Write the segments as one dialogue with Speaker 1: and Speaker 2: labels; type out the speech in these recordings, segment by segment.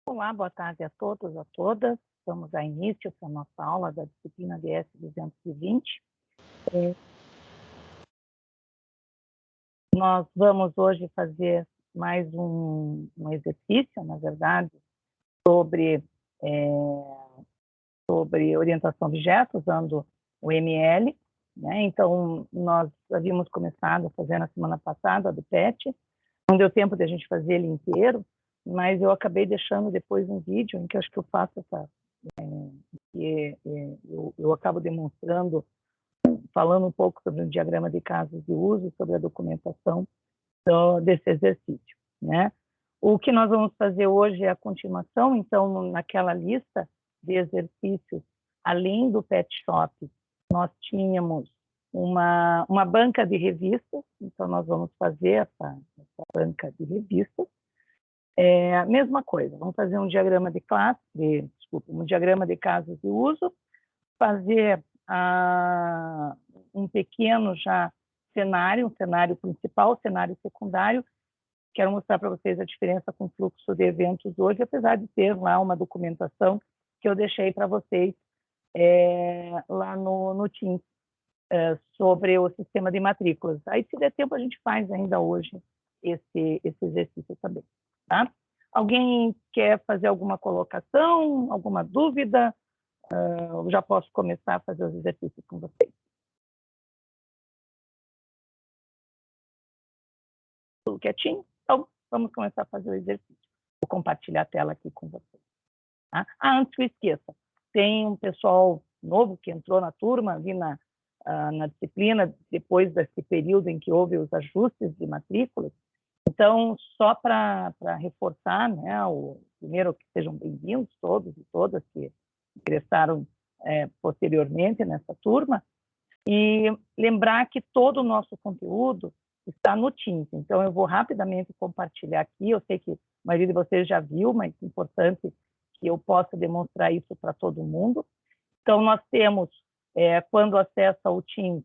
Speaker 1: Olá, boa tarde a todos, a todas. Vamos dar início para a nossa aula da disciplina DS 220. Nós vamos hoje fazer mais um exercício, na verdade, sobre orientação a objetos, usando o ML. Né? Então, nós havíamos começado a fazer na semana passada, do PET. Não deu tempo de a gente fazer ele inteiro, mas eu acabei deixando depois um vídeo em que eu acho que eu faço essa... eu acabo demonstrando, falando um pouco sobre o diagrama de casos de uso, sobre a documentação desse exercício. Né? O que nós vamos fazer hoje é a continuação, então, naquela lista de exercícios, além do Pet Shop, nós tínhamos uma banca de revistas, então nós vamos fazer essa banca de revistas. Mesma coisa, vamos fazer um diagrama de classe, um diagrama de casos de uso, fazer um pequeno já cenário, um cenário principal, cenário secundário. Quero mostrar para vocês a diferença com o fluxo de eventos hoje, apesar de ter lá uma documentação que eu deixei para vocês lá no Teams, sobre o sistema de matrículas. Aí, se der tempo, a gente faz ainda hoje esse exercício também. Tá? Alguém quer fazer alguma colocação, alguma dúvida? Eu já posso começar a fazer os exercícios com vocês. Tudo quietinho? Então, vamos começar a fazer o exercício. Vou compartilhar a tela aqui com vocês. Tá? Antes que eu esqueça, tem um pessoal novo que entrou na turma, ali na disciplina, depois desse período em que houve os ajustes de matrículas. Então, só para reforçar, né, primeiro que sejam bem-vindos todos e todas que ingressaram posteriormente nessa turma, e lembrar que todo o nosso conteúdo está no Teams. Então, eu vou rapidamente compartilhar aqui. Eu sei que a maioria de vocês já viu, mas é importante que eu possa demonstrar isso para todo mundo. Então, nós temos, quando acessa o Teams,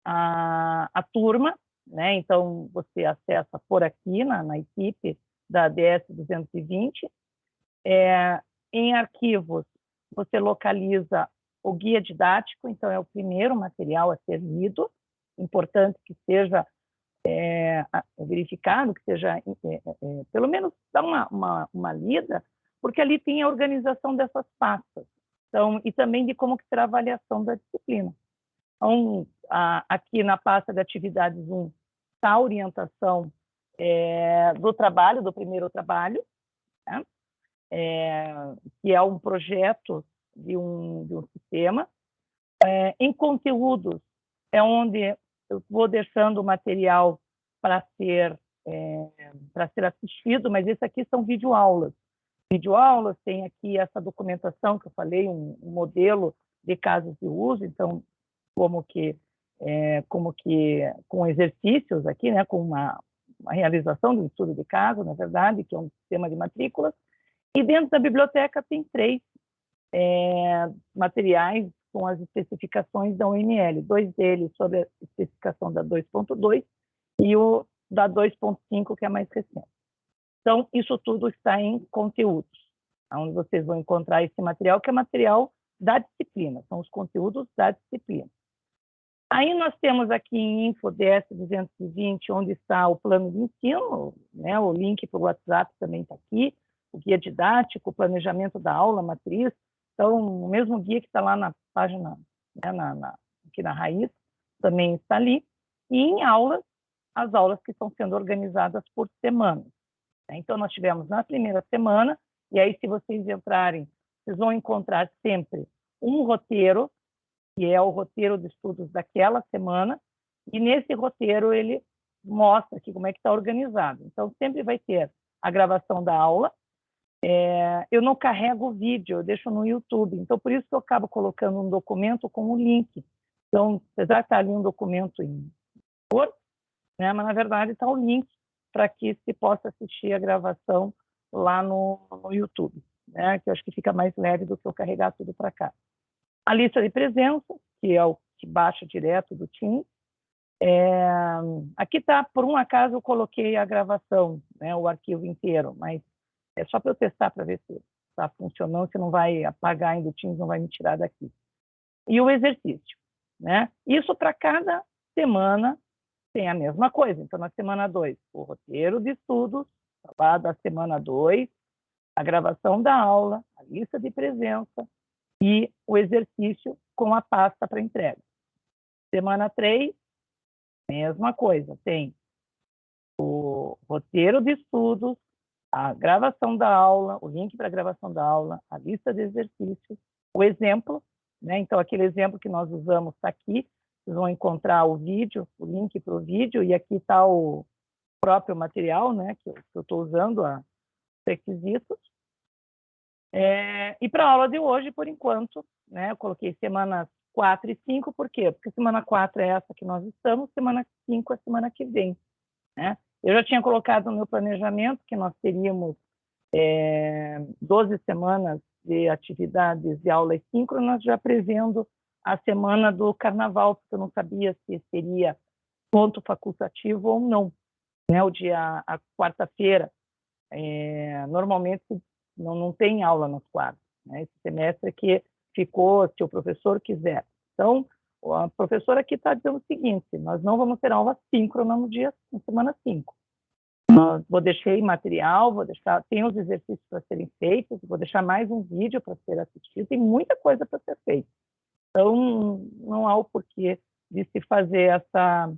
Speaker 1: a turma, né? Então, você acessa por aqui, na equipe da DS 220. Em arquivos, você localiza o guia didático, então é o primeiro material a ser lido, importante que seja verificado, que seja, pelo menos, dar uma lida, porque ali tem a organização dessas pastas, então, e também de como que será a avaliação da disciplina. Então, aqui na pasta de atividades 1, está a orientação do trabalho, do primeiro trabalho, né? Que é um projeto de um sistema. Em conteúdos, é onde eu vou deixando o material para ser assistido, mas esse aqui são videoaulas. Videoaulas, tem aqui essa documentação que eu falei, um modelo de casos de uso, então, como que com exercícios aqui, né, com uma realização de um estudo de caso, na verdade, que é um sistema de matrículas. E dentro da biblioteca tem 3 materiais com as especificações da UML, 2 deles sobre a especificação da 2.2 e o da 2.5, que é mais recente. Então, isso tudo está em conteúdos, onde vocês vão encontrar esse material, que é material da disciplina, são os conteúdos da disciplina. Aí nós temos aqui em Info DS 220, onde está o plano de ensino, né? O link para o WhatsApp também está aqui, o guia didático, o planejamento da aula, matriz. Então, o mesmo guia que está lá na página, né, aqui na raiz, também está ali. E em aulas, as aulas que estão sendo organizadas por semana. Então, nós tivemos na primeira semana, e aí, se vocês entrarem, vocês vão encontrar sempre um roteiro, que é o roteiro de estudos daquela semana, e nesse roteiro ele mostra aqui como é que está organizado. Então, sempre vai ter a gravação da aula. Eu não carrego o vídeo, eu deixo no YouTube, então por isso que eu acabo colocando um documento com um link. Então, apesar de estar ali um documento em Word, né, mas na verdade está o link para que se possa assistir a gravação lá no YouTube, né, que eu acho que fica mais leve do que eu carregar tudo para cá. A lista de presença, que é o que baixa direto do Teams. Aqui está, por um acaso, eu coloquei a gravação, né, o arquivo inteiro, mas É só para eu testar para ver se está funcionando, se não vai apagar ainda o Teams, não vai me tirar daqui. E o exercício, né? Isso para cada semana tem a mesma coisa. Então, na semana 2, o roteiro de estudos, lá da semana 2, a gravação da aula, a lista de presença e o exercício com a pasta para entrega. Semana 3, mesma coisa, tem o roteiro de estudos, a gravação da aula, o link para a gravação da aula, a lista de exercícios, o exemplo, né? Então, aquele exemplo que nós usamos está aqui, vocês vão encontrar o vídeo, o link para o vídeo, e aqui está o próprio material, né, que eu estou usando, os requisitos. E para a aula de hoje, por enquanto, né, eu coloquei semanas 4 e 5, por quê? Porque semana 4 é essa que nós estamos, semana 5 é a semana que vem, né? Eu já tinha colocado no meu planejamento que nós teríamos 12 semanas de atividades de aulas síncronas, já prevendo a semana do carnaval, porque eu não sabia se seria ponto facultativo ou não. Né? A quarta-feira, normalmente não tem aula nas quartas. Né? Esse semestre que ficou, se o professor quiser. Então, a professora aqui está dizendo o seguinte: nós não vamos ter aula síncrona na semana 5. Vou deixar material, tem os exercícios para serem feitos, vou deixar mais um vídeo para ser assistido, tem muita coisa para ser feita. Então, não há o porquê de se fazer essa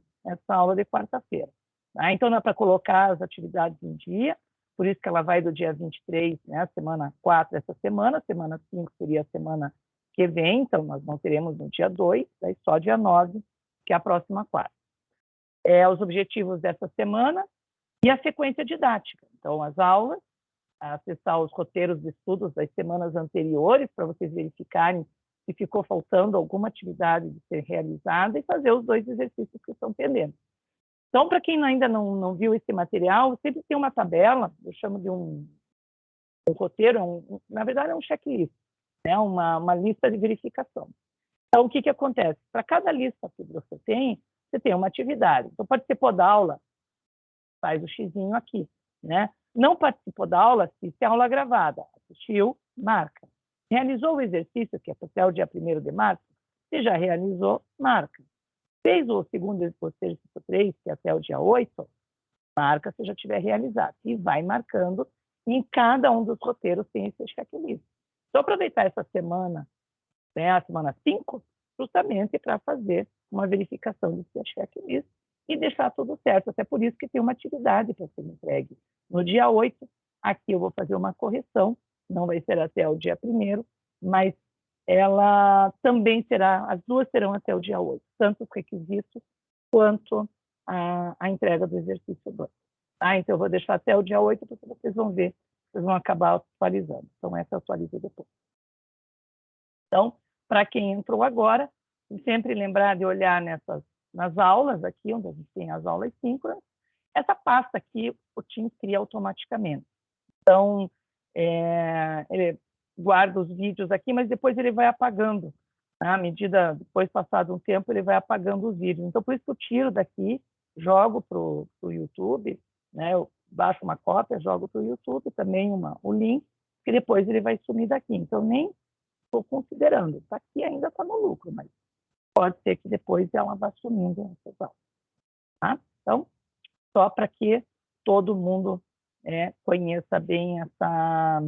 Speaker 1: aula de quarta-feira. Tá? Então, dá para colocar as atividades em dia, por isso que ela vai do dia 23, né, semana 4 essa semana 5 seria a semana que vem, então nós não teremos no dia 2, daí só dia 9, que é a próxima quarta. Os objetivos dessa semana e a sequência didática. Então, as aulas, acessar os roteiros de estudos das semanas anteriores, para vocês verificarem se ficou faltando alguma atividade de ser realizada e fazer os 2 exercícios que estão pendentes. Então, para quem ainda não viu esse material, sempre tem uma tabela, eu chamo de um roteiro, na verdade é um checklist, né? uma lista de verificação. Então, o que acontece? Para cada lista que você tem uma atividade. Então, participou da aula, faz o xizinho aqui. Né? Não participou da aula, assiste a aula gravada. Assistiu, marca. Realizou o exercício, que é até o dia 1º de março, se já realizou, marca. Fez o segundo exercício 3, que é até o dia 8, marca se já tiver realizado. E vai marcando, e em cada um dos roteiros tem esse checklist. Então, aproveitar essa semana, né, a semana 5, justamente para fazer uma verificação desse checklist e deixar tudo certo. Até por isso que tem uma atividade para ser entregue. No dia 8, aqui eu vou fazer uma correção, não vai ser até o dia 1º, mas ela também será, as duas serão até o dia 8, tanto os requisitos quanto a entrega do exercício 2. Tá? Então, eu vou deixar até o dia 8, porque vocês vão ver, vocês vão acabar atualizando. Então, essa eu atualizo depois. Então, para quem entrou agora, sempre lembrar de olhar nas aulas, aqui onde a gente tem as aulas síncronas, essa pasta aqui o Teams cria automaticamente. Então, ele guarda os vídeos aqui, mas depois ele vai apagando. Tá? À medida, depois passado um tempo, ele vai apagando os vídeos. Então, por isso que eu tiro daqui, jogo para o YouTube, né? Eu baixo uma cópia, jogo para o YouTube, também o link, que depois ele vai sumir daqui. Então, nem estou considerando. Está aqui ainda está no lucro, mas pode ser que depois ela vá sumindo. Tá? Então, só para que todo mundo conheça bem essa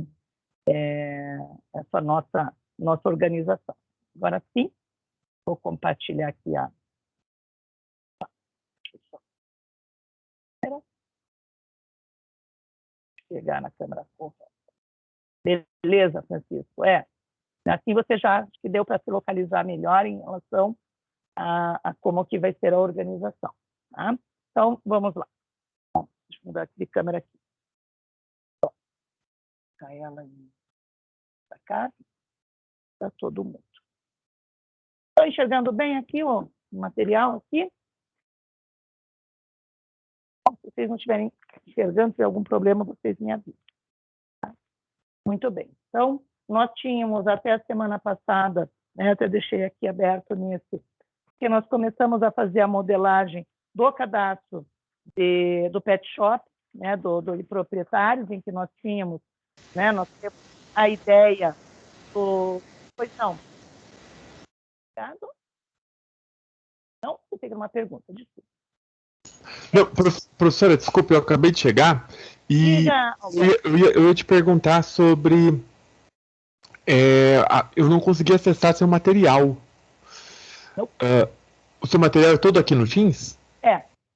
Speaker 1: nossa organização. Agora sim, vou compartilhar aqui chegar na câmera. Beleza, Francisco? Assim você já acho que deu para se localizar melhor em relação a como que vai ser a organização. Tá? Então, vamos lá. Bom, deixa eu mudar de câmera aqui. Colocar ela para cá, para todo mundo. Estou enxergando bem aqui o material aqui? Se vocês não estiverem enxergando, se tiver algum problema, vocês me avisam. Tá? Muito bem. Então, nós tínhamos até a semana passada, né, até deixei aqui aberto nesse, que nós começamos a fazer a modelagem do cadastro do pet shop, né, do proprietários, em que nós tínhamos né? Nós temos a ideia do... Pois não. Não, você tem uma pergunta, desculpa.
Speaker 2: Não, professora, desculpe, eu acabei de chegar e
Speaker 1: Diga,
Speaker 2: eu ia te perguntar sobre... eu não consegui acessar seu material. O seu material é todo aqui no Teams?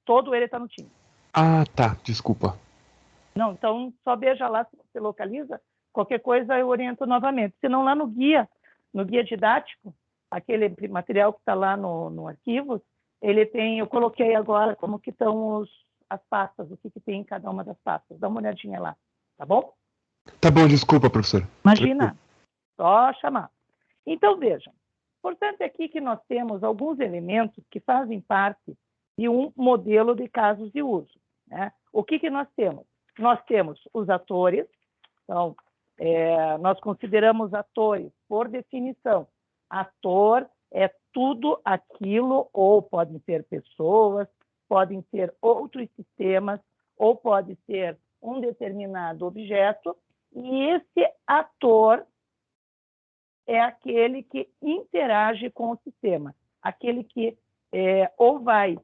Speaker 1: todo ele está no Teams.
Speaker 2: Ah, tá, desculpa.
Speaker 1: Não, então só veja lá se você localiza. Qualquer coisa eu oriento novamente. Se não, lá no guia didático, aquele material que está lá no arquivo, ele tem, eu coloquei agora como que estão as pastas, o que tem em cada uma das pastas. Dá uma olhadinha lá, tá bom?
Speaker 2: Tá bom, desculpa, professor.
Speaker 1: Imagina, só chamar. Então, vejam, importante aqui que nós temos alguns elementos que fazem parte de um modelo de casos de uso, né? O que nós temos? Nós temos os atores, então, nós consideramos atores, por definição, ator é tudo aquilo, ou podem ser pessoas, podem ser outros sistemas, ou pode ser um determinado objeto, e esse ator é aquele que interage com o sistema, aquele que ou vai,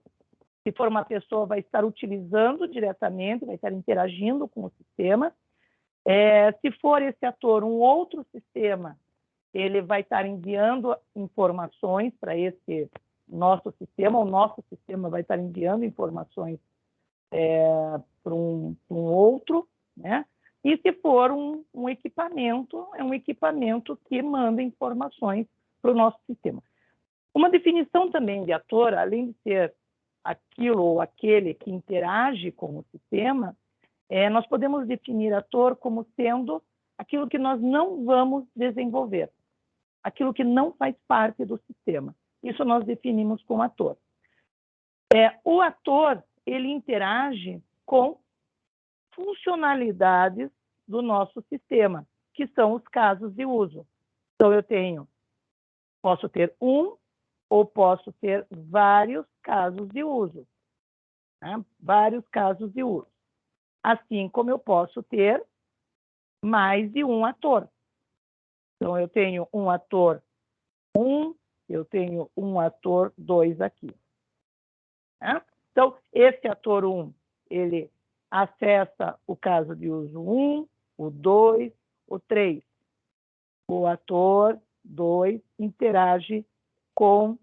Speaker 1: se for uma pessoa, vai estar utilizando diretamente, vai estar interagindo com o sistema. Se for esse ator um outro sistema, ele vai estar enviando informações para esse nosso sistema, o nosso sistema vai estar enviando informações para um outro, né? E se for um equipamento, é um equipamento que manda informações para o nosso sistema. Uma definição também de ator, além de ser aquilo ou aquele que interage com o sistema, nós podemos definir ator como sendo aquilo que nós não vamos desenvolver, aquilo que não faz parte do sistema. Isso nós definimos como ator. O ator, ele interage com funcionalidades do nosso sistema, que são os casos de uso. Então, posso ter um ou posso ter vários casos de uso, né? Vários casos de uso. Assim como eu posso ter mais de um ator. Então, eu tenho um ator 1, eu tenho um ator 2 aqui. Né? Então, esse ator 1, ele acessa o caso de uso 1, o 2, o 3. O ator 2 interage com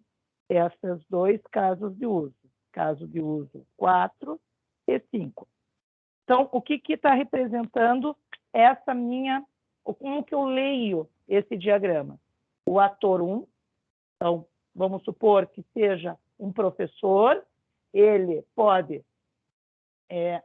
Speaker 1: esses dois casos de uso. Caso de uso 4 e 5. Então, o que está representando essa minha... Como que eu leio esse diagrama? O ator 1, então, vamos supor que seja um professor, ele pode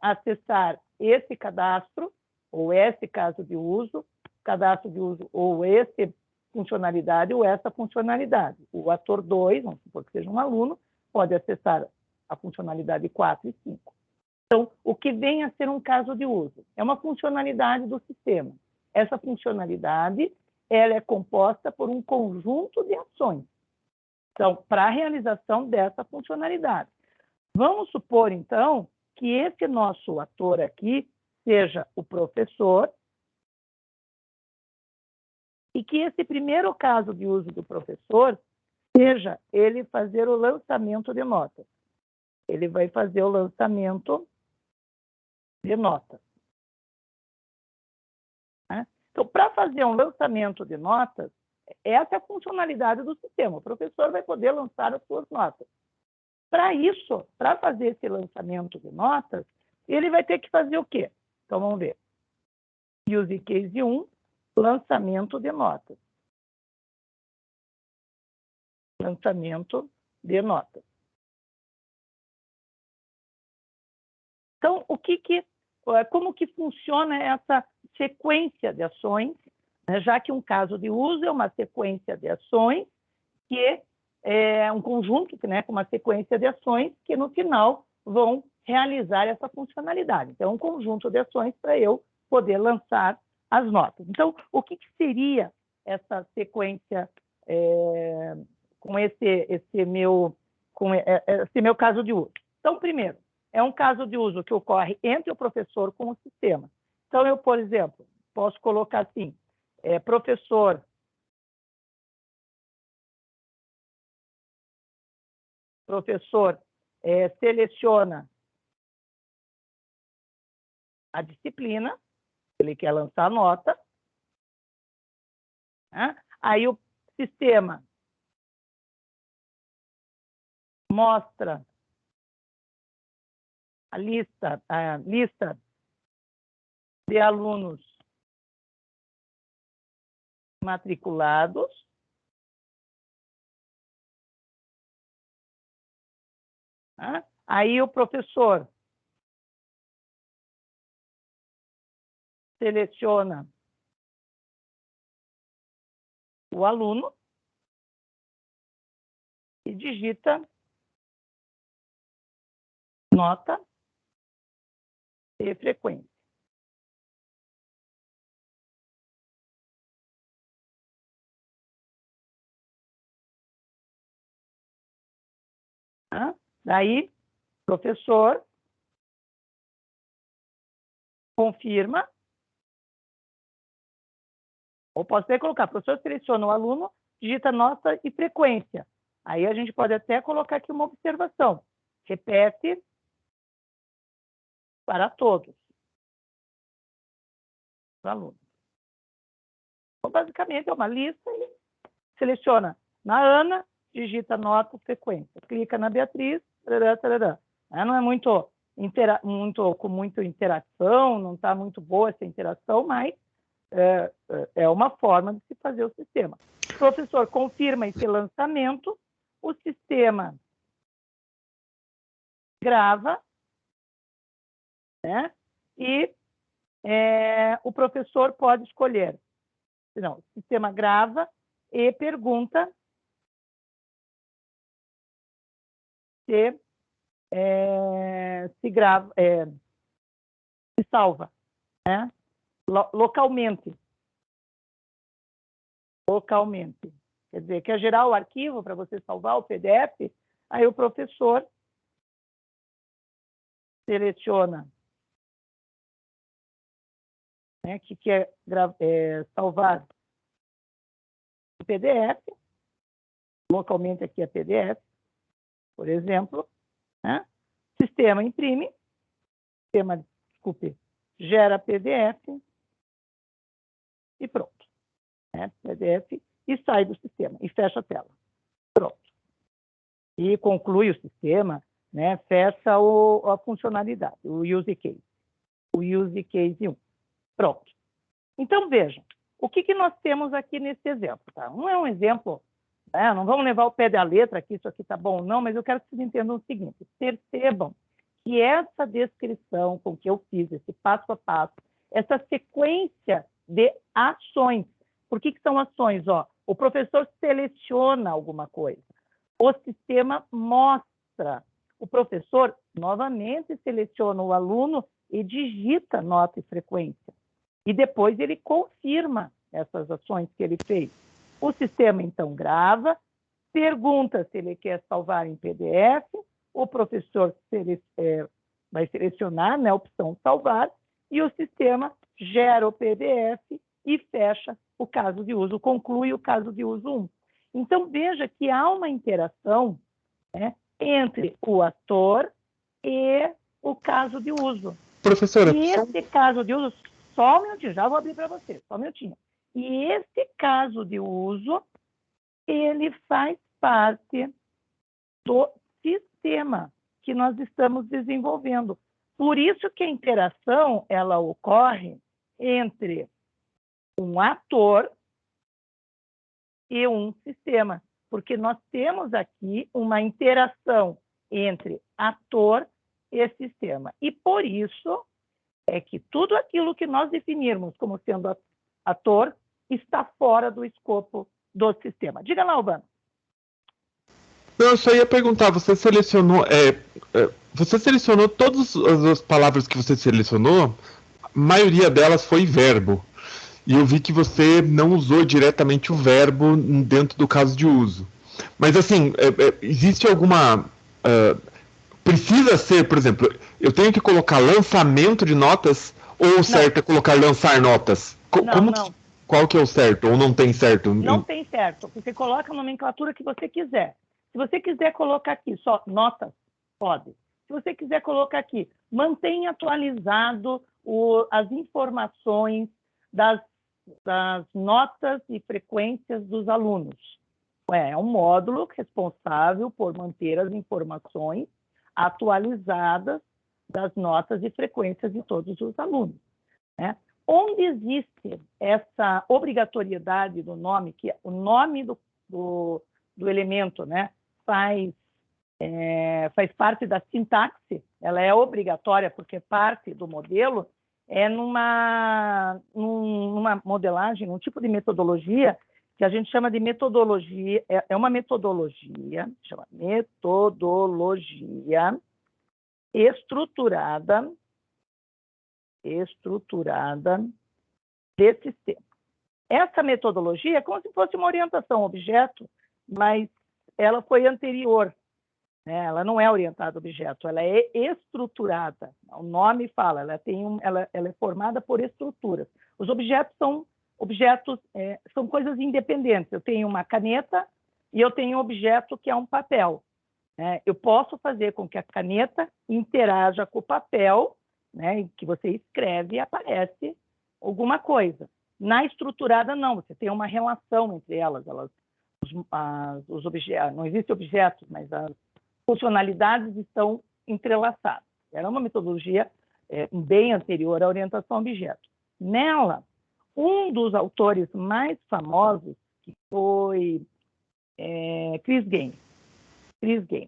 Speaker 1: acessar esse cadastro, ou esse caso de uso, cadastro de uso, ou essa funcionalidade, ou essa funcionalidade. O ator 2, vamos supor que seja um aluno, pode acessar a funcionalidade 4 e 5. Então, o que vem a ser um caso de uso? É uma funcionalidade do sistema. Essa funcionalidade, ela é composta por um conjunto de ações. Então, para a realização dessa funcionalidade. Vamos supor, então, que esse nosso ator aqui seja o professor e que esse primeiro caso de uso do professor seja ele fazer o lançamento de notas. Ele vai fazer o lançamento de notas. Né? Então, para fazer um lançamento de notas, essa é a funcionalidade do sistema. O professor vai poder lançar as suas notas. Para isso, para fazer esse lançamento de notas, ele vai ter que fazer o quê? Então, vamos ver. Use case 1, lançamento de notas. Lançamento de notas. Então, como que funciona essa sequência de ações, né? Já que um caso de uso é uma sequência de ações que é um conjunto, né, com uma sequência de ações que, no final, vão realizar essa funcionalidade. Então, um conjunto de ações para eu poder lançar as notas. Então, o que seria essa sequência com esse meu caso de uso? Então, primeiro, é um caso de uso que ocorre entre o professor com o sistema. Então, eu, por exemplo, posso colocar assim, professor seleciona a disciplina, ele quer lançar nota, né? Aí o sistema mostra a lista de alunos matriculados, né? Aí o professor seleciona o aluno e digita nota e frequência. Tá? Daí, professor confirma, ou posso até colocar, professor seleciona o aluno, digita nota e frequência. Aí a gente pode até colocar aqui uma observação. Repete para todos os alunos. Então, basicamente, é uma lista e seleciona na Ana, digita nota, frequência. Clica na Beatriz, tarará, tarará. Não é com muita interação, não está muito boa essa interação, mas é uma forma de se fazer o sistema. O professor confirma esse lançamento, o sistema grava, né? E o professor pode escolher. Não, o sistema grava e pergunta se grava, se salva, né? Localmente. Quer dizer, quer gerar o arquivo para você salvar o PDF, aí o professor seleciona, né, que quer salvar o PDF, localmente aqui é PDF, por exemplo, né? Sistema imprime, gera PDF e pronto. Né? PDF e sai do sistema e fecha a tela. Pronto. E conclui o sistema, né? Fecha a funcionalidade, o use case. O use case 1. Pronto. Então, vejam, o que nós temos aqui nesse exemplo? Tá? Não é um exemplo, né? Não vamos levar o pé da letra aqui, isso aqui está bom ou não, mas eu quero que vocês entendam o seguinte, percebam que essa descrição com que eu fiz, esse passo a passo, essa sequência de ações, por que são ações? Ó, o professor seleciona alguma coisa, o sistema mostra, o professor novamente seleciona o aluno e digita nota e frequência. E depois ele confirma essas ações que ele fez. O sistema, então, grava, pergunta se ele quer salvar em PDF, o professor vai selecionar, né, a opção salvar, e o sistema gera o PDF e fecha o caso de uso, conclui o caso de uso 1. Então, veja que há uma interação, né, entre o ator e o caso de uso.
Speaker 2: Professora,
Speaker 1: e esse caso de uso, só um minutinho, já vou abrir para você, só um minutinho. E esse caso de uso, ele faz parte do sistema que nós estamos desenvolvendo. Por isso que a interação, ela ocorre entre um ator e um sistema, porque nós temos aqui uma interação entre ator e sistema. E por isso é que tudo aquilo que nós definirmos como sendo ator está fora do escopo do sistema. Diga lá, Albano.
Speaker 2: Eu só ia perguntar, você selecionou todas as palavras que você selecionou, a maioria delas foi verbo. E eu vi que você não usou diretamente o verbo dentro do caso de uso. Mas, assim, existe alguma... precisa ser, por exemplo, eu tenho que colocar lançamento de notas ou o certo é colocar lançar notas?
Speaker 1: Não.
Speaker 2: Qual que é o certo? Ou não tem certo?
Speaker 1: Não tem certo. Você coloca a nomenclatura que você quiser. Se você quiser colocar aqui só notas, pode. Se você quiser colocar aqui, mantenha atualizado as informações das notas e frequências dos alunos. É um módulo responsável por manter as informações atualizadas das notas e frequências de todos os alunos, né? Onde existe essa obrigatoriedade do nome, que o nome do elemento, né, faz parte da sintaxe, ela é obrigatória porque parte do modelo, é numa modelagem, um tipo de metodologia que a gente chama de metodologia, é uma metodologia, chama metodologia estruturada de sistema. Essa metodologia é como se fosse uma orientação a objeto, mas ela foi anterior, né? Ela não é orientada a objeto, ela é estruturada. O nome fala, ela é formada por estruturas. Os objetos são coisas independentes. Eu tenho uma caneta e eu tenho um objeto que é um papel. Eu posso fazer com que a caneta interaja com o papel, né, que você escreve e aparece alguma coisa. Na estruturada, não. Você tem uma relação entre elas. Os objetos, não existem objetos, mas as funcionalidades estão entrelaçadas. Era uma metodologia bem anterior à orientação a objeto. Nela, um dos autores mais famosos, que foi Chris Game,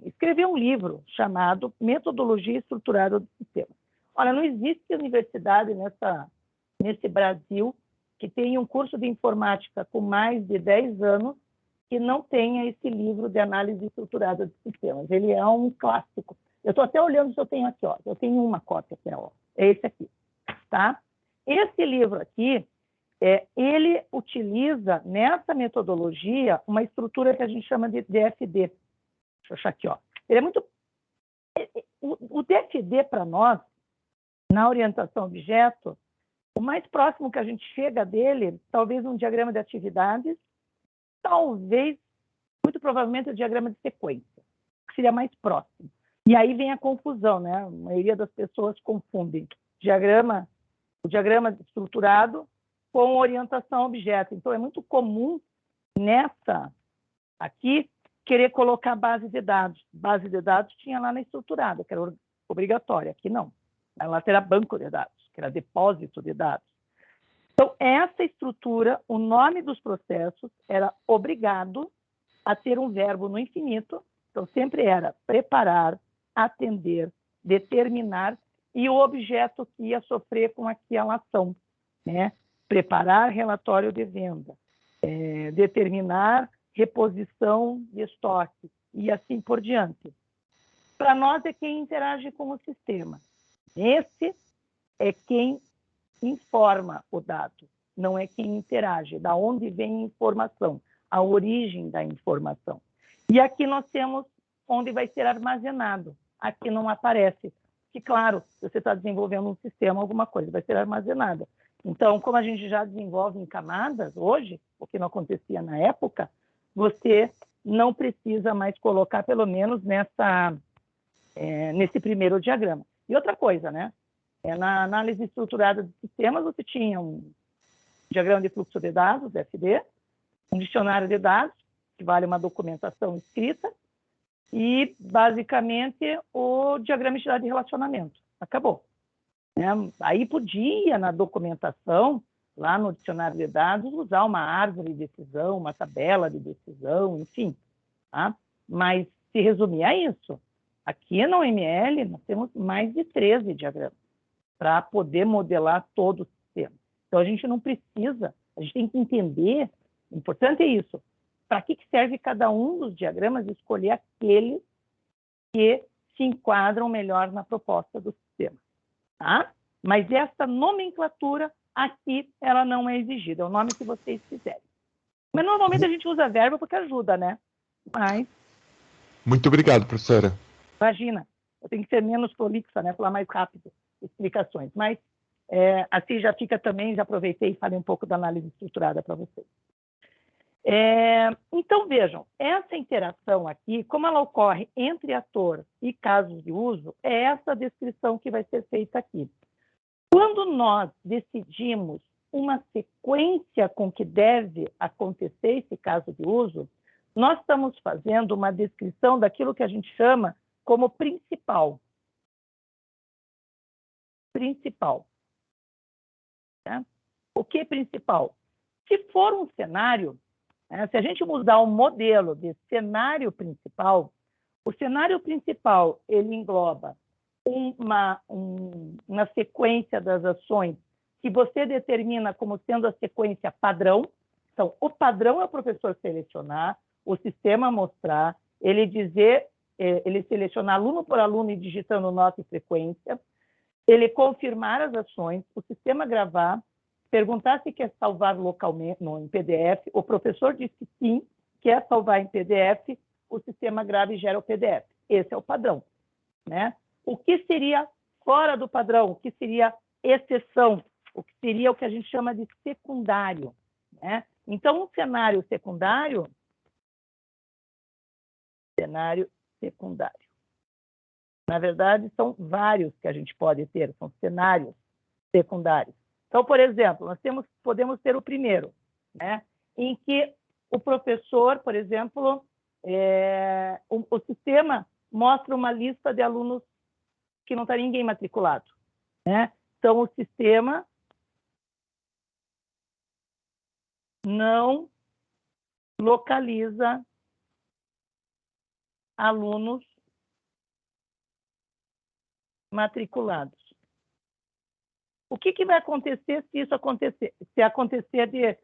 Speaker 1: escreveu um livro chamado Metodologia Estruturada do Sistema. Olha, não existe universidade nesse Brasil que tenha um curso de informática com mais de 10 anos que não tenha esse livro de análise estruturada de sistemas. Ele é um clássico. Eu estou até olhando se eu tenho aqui, ó. Eu tenho uma cópia aqui, ó. É esse aqui, tá? Esse livro aqui, ele utiliza nessa metodologia uma estrutura que a gente chama de DFD. Deixa eu achar aqui, ó. Ele é muito... O DFD, para nós, na orientação a objeto, o mais próximo que a gente chega dele, talvez um diagrama de atividades, talvez, muito provavelmente, o diagrama de sequência, que seria mais próximo. E aí vem a confusão, né? A maioria das pessoas confundem o diagrama estruturado com orientação a objeto. Então, é muito comum nessa aqui querer colocar base de dados. Base de dados tinha lá na estruturada, que era obrigatória. Aqui não. Lá terá banco de dados, que era depósito de dados. Então, essa estrutura, o nome dos processos era obrigado a ter um verbo no infinito. Então, sempre era preparar, atender, determinar e o objeto que ia sofrer com aquela ação, né? Preparar relatório de venda, determinar reposição de estoque e assim por diante. Para nós é quem interage com o sistema. Esse é quem informa o dado, não é quem interage, da onde vem a informação, a origem da informação. E aqui nós temos onde vai ser armazenado. Aqui não aparece, que claro, se você está desenvolvendo um sistema, alguma coisa vai ser armazenada. Então, como a gente já desenvolve em camadas hoje, o que não acontecia na época, você não precisa mais colocar, pelo menos nesse primeiro diagrama. E outra coisa, né? Na análise estruturada de sistemas, você tinha um diagrama de fluxo de dados, DFD, um dicionário de dados, que vale uma documentação escrita, e, basicamente, o diagrama geral de relacionamento. Acabou. Aí podia, na documentação, lá no dicionário de dados, usar uma árvore de decisão, uma tabela de decisão, enfim. Tá? Mas se resumir a isso, aqui na UML nós temos mais de 13 diagramas para poder modelar todo o sistema. Então, a gente não precisa, a gente tem que entender, o importante é isso, para que serve cada um dos diagramas e escolher aqueles que se enquadram melhor na proposta do sistema. Tá? Mas essa nomenclatura aqui, ela não é exigida, é o nome que vocês quiserem. Mas normalmente a gente usa verbo porque ajuda, né? Mas...
Speaker 2: Muito obrigado, professora.
Speaker 1: Imagina, eu tenho que ser menos prolixa, né? Falar mais rápido explicações. Mas Assim já fica também, já aproveitei e falei um pouco da análise estruturada para vocês. Então, vejam, essa interação aqui, como ela ocorre entre ator e casos de uso, é essa descrição que vai ser feita aqui. Quando nós decidimos uma sequência com que deve acontecer esse caso de uso, nós estamos fazendo uma descrição daquilo que a gente chama como principal. Principal. Né? O que é principal? Se for um cenário, se a gente mudar o modelo de cenário principal, o cenário principal ele engloba uma sequência das ações que você determina como sendo a sequência padrão. Então, o padrão é o professor selecionar, o sistema mostrar, ele selecionar aluno por aluno e digitando nota e frequência, ele confirmar as ações, o sistema gravar, perguntar se quer salvar localmente em PDF, o professor diz que sim, quer salvar em PDF, o sistema grava e gera o PDF. Esse é o padrão. Né? O que seria fora do padrão? O que seria exceção? O que seria o que a gente chama de secundário? Né? Então, um cenário secundário... Na verdade, são vários que a gente pode ter, são cenários secundários. Então, por exemplo, podemos ter o primeiro, né? Em que o professor, por exemplo, o sistema mostra uma lista de alunos que não está ninguém matriculado. Né? Então, o sistema não localiza alunos matriculados. O que vai acontecer se isso acontecer? Se acontecer de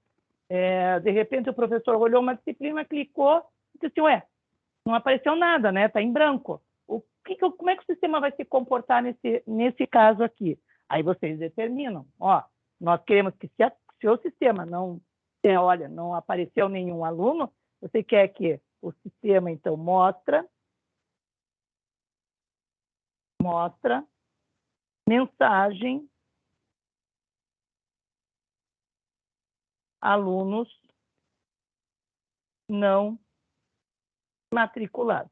Speaker 1: repente o professor olhou uma disciplina, clicou e disse assim, ué, não apareceu nada, né? Está em branco. Como é que o sistema vai se comportar nesse caso aqui? Aí vocês determinam. Ó, nós queremos que se o sistema não apareceu nenhum aluno, você quer que o sistema, então, mostra mensagem alunos não matriculados.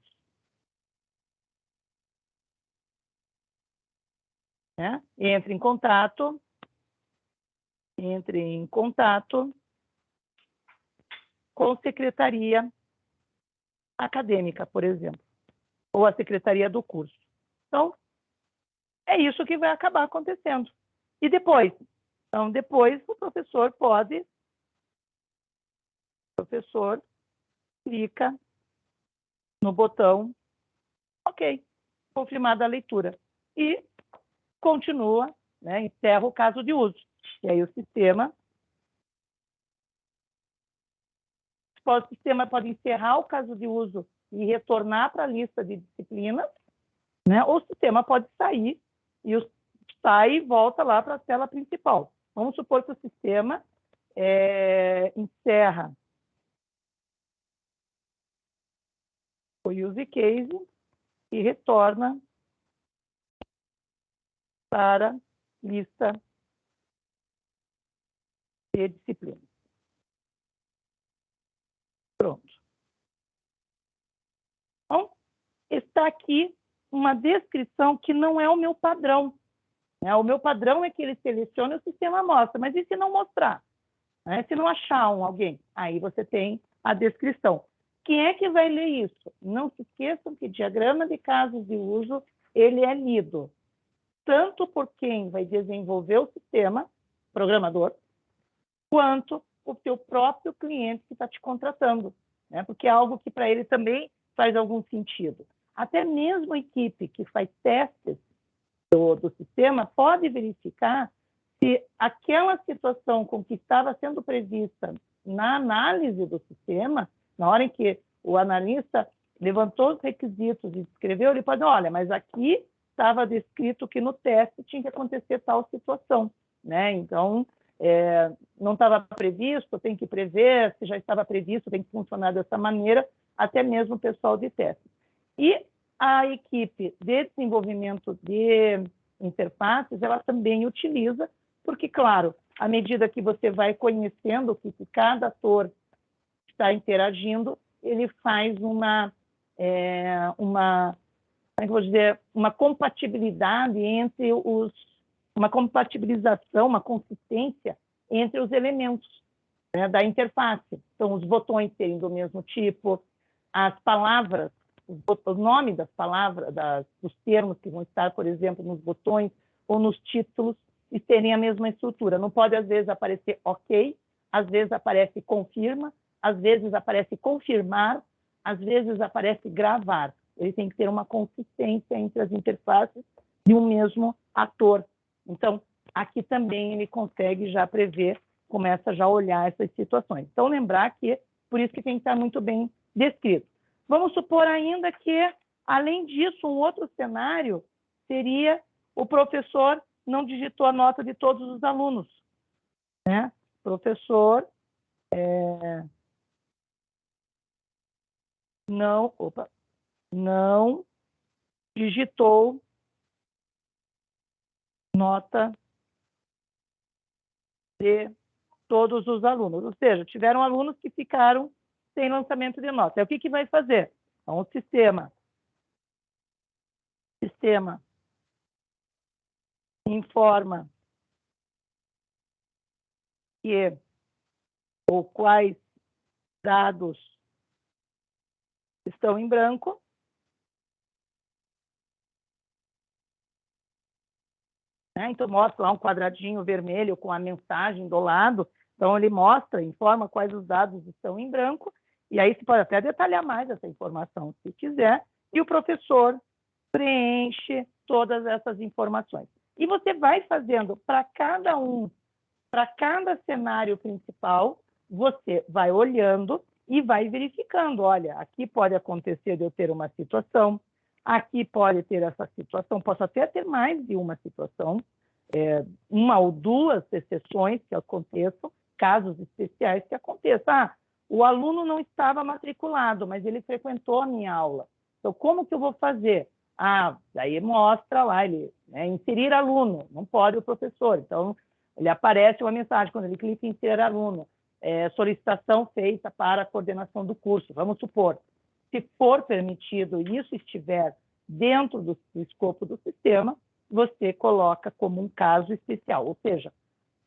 Speaker 1: Né? Entre em contato com secretaria acadêmica, por exemplo, ou a secretaria do curso. Então, é isso que vai acabar acontecendo. E depois? Então, depois o professor clica no botão OK, confirmada a leitura. E continua, né, encerra o caso de uso. E aí o sistema pode encerrar o caso de uso e retornar para a lista de disciplinas, né, ou o sistema pode sair e volta lá para a tela principal. Vamos supor que o sistema encerra o use case e retorna para a lista de disciplinas. Pronto. Então, está aqui uma descrição que não é o meu padrão. Né? O meu padrão é que ele selecione o sistema mostra, mas e se não mostrar? Né? Se não achar alguém? Aí você tem a descrição. Quem é que vai ler isso? Não se esqueçam que diagrama de casos de uso, ele é lido tanto por quem vai desenvolver o sistema, programador, quanto o teu próprio cliente que está te contratando, né? Porque é algo que para ele também faz algum sentido. Até mesmo a equipe que faz testes do sistema pode verificar se aquela situação com que estava sendo prevista na análise do sistema, na hora em que o analista levantou os requisitos e escreveu, ele pode, olha, mas aqui estava descrito que no teste tinha que acontecer tal situação, né? Então, não estava previsto, tem que prever, se já estava previsto, tem que funcionar dessa maneira, até mesmo o pessoal de teste. E a equipe de desenvolvimento de interfaces, ela também utiliza porque, claro, à medida que você vai conhecendo o que cada ator está interagindo, ele faz uma como é que eu vou dizer, uma compatibilidade entre uma compatibilização, uma consistência entre os elementos, né, da interface. Então, os botões serem do mesmo tipo, as palavras, o nome das palavras, dos termos que vão estar, por exemplo, nos botões ou nos títulos, e terem a mesma estrutura. Não pode, às vezes, aparecer OK, às vezes aparece confirma, às vezes aparece confirmar, às vezes aparece gravar. Ele tem que ter uma consistência entre as interfaces de um mesmo ator. Então, aqui também ele consegue já prever, começa já a olhar essas situações. Então, lembrar que, por isso que tem que estar muito bem descrito. Vamos supor ainda que, além disso, um outro cenário seria o professor não digitou a nota de todos os alunos, né? O professor não digitou nota de todos os alunos. Ou seja, tiveram alunos que ficaram sem lançamento de nota. Aí, o que vai fazer? Então, o sistema informa que ou quais dados estão em branco, né? Então, mostra lá um quadradinho vermelho com a mensagem do lado. Então, ele mostra, informa quais os dados estão em branco, e aí você pode até detalhar mais essa informação, se quiser, e o professor preenche todas essas informações. E você vai fazendo para cada cenário principal, você vai olhando e vai verificando. Olha, aqui pode acontecer de eu ter uma situação, aqui pode ter essa situação, posso até ter mais de uma situação, uma ou duas exceções que aconteçam, casos especiais que aconteçam. Ah, o aluno não estava matriculado, mas ele frequentou a minha aula. Então, como que eu vou fazer? Ah, daí mostra lá, inserir aluno, não pode o professor. Então, ele aparece uma mensagem, quando ele clica em inserir aluno, solicitação feita para a coordenação do curso. Vamos supor, se for permitido e isso estiver dentro do escopo do sistema, você coloca como um caso especial. Ou seja,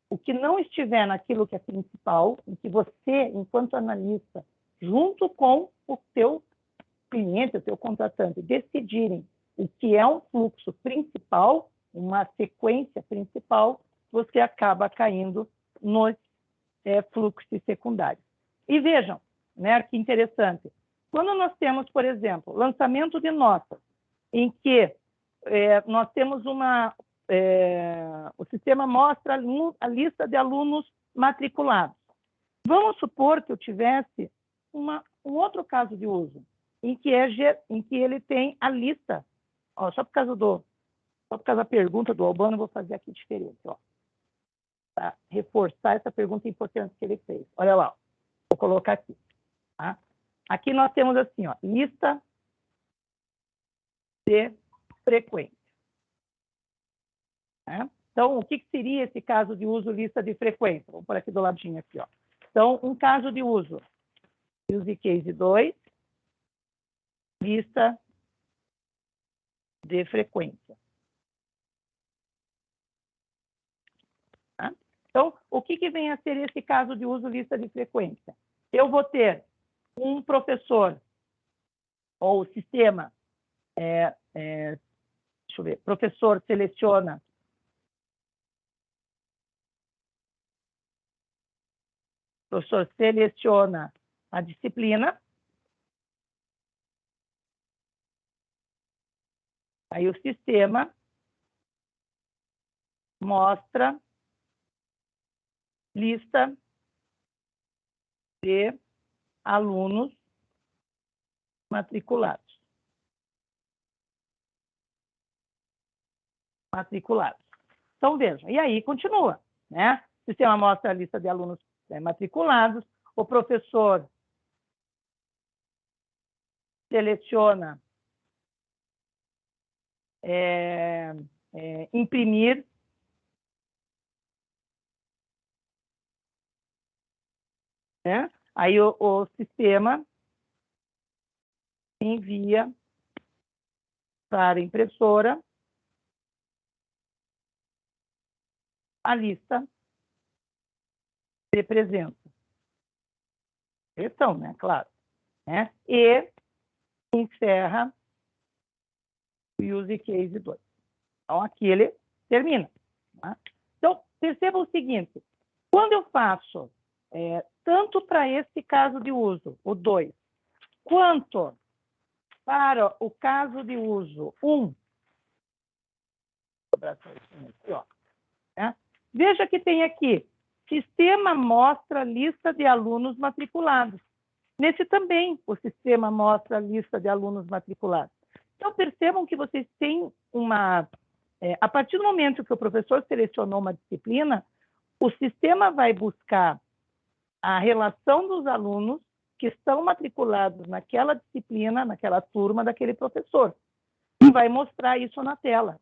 Speaker 1: o que não estiver naquilo que é principal, em que você, enquanto analista, junto com o teu cliente, o teu contratante, decidirem o que é um fluxo principal, uma sequência principal, você acaba caindo nos fluxos secundários. E vejam, né, que interessante, quando nós temos, por exemplo, lançamento de notas, em que nós temos o sistema mostra a lista de alunos matriculados. Vamos supor que eu tivesse um outro caso de uso, em que ele tem a lista. Ó, só por causa da pergunta do Albano, eu vou fazer aqui diferente, ó, para reforçar essa pergunta importante que ele fez. Olha lá, vou colocar aqui. Tá? Aqui nós temos assim, ó, lista de frequência. Né? Então, o que seria esse caso de uso lista de frequência? Vamos por aqui do ladinho aqui, ó. Então, um caso de uso, use case 2, lista de frequência. Tá? Então, o que vem a ser esse caso de uso lista de frequência? Eu vou ter um professor, ou o sistema, deixa eu ver, professor seleciona a disciplina, aí o sistema mostra lista de alunos matriculados. Então, vejam, e aí continua, né? O sistema mostra a lista de alunos matriculados, o professor seleciona imprimir né? Aí o sistema envia para a impressora a lista que representa. Seleção, né? Claro. Né? E encerra o use case 2. Então, aqui ele termina. Tá? Então, perceba o seguinte. Quando eu faço tanto para esse caso de uso, o 2, quanto para o caso de uso 1, veja que tem aqui, sistema mostra lista de alunos matriculados. Nesse também, o sistema mostra a lista de alunos matriculados. Então, percebam que vocês têm uma... a partir do momento que o professor selecionou uma disciplina, o sistema vai buscar a relação dos alunos que estão matriculados naquela disciplina, naquela turma daquele professor, e vai mostrar isso na tela.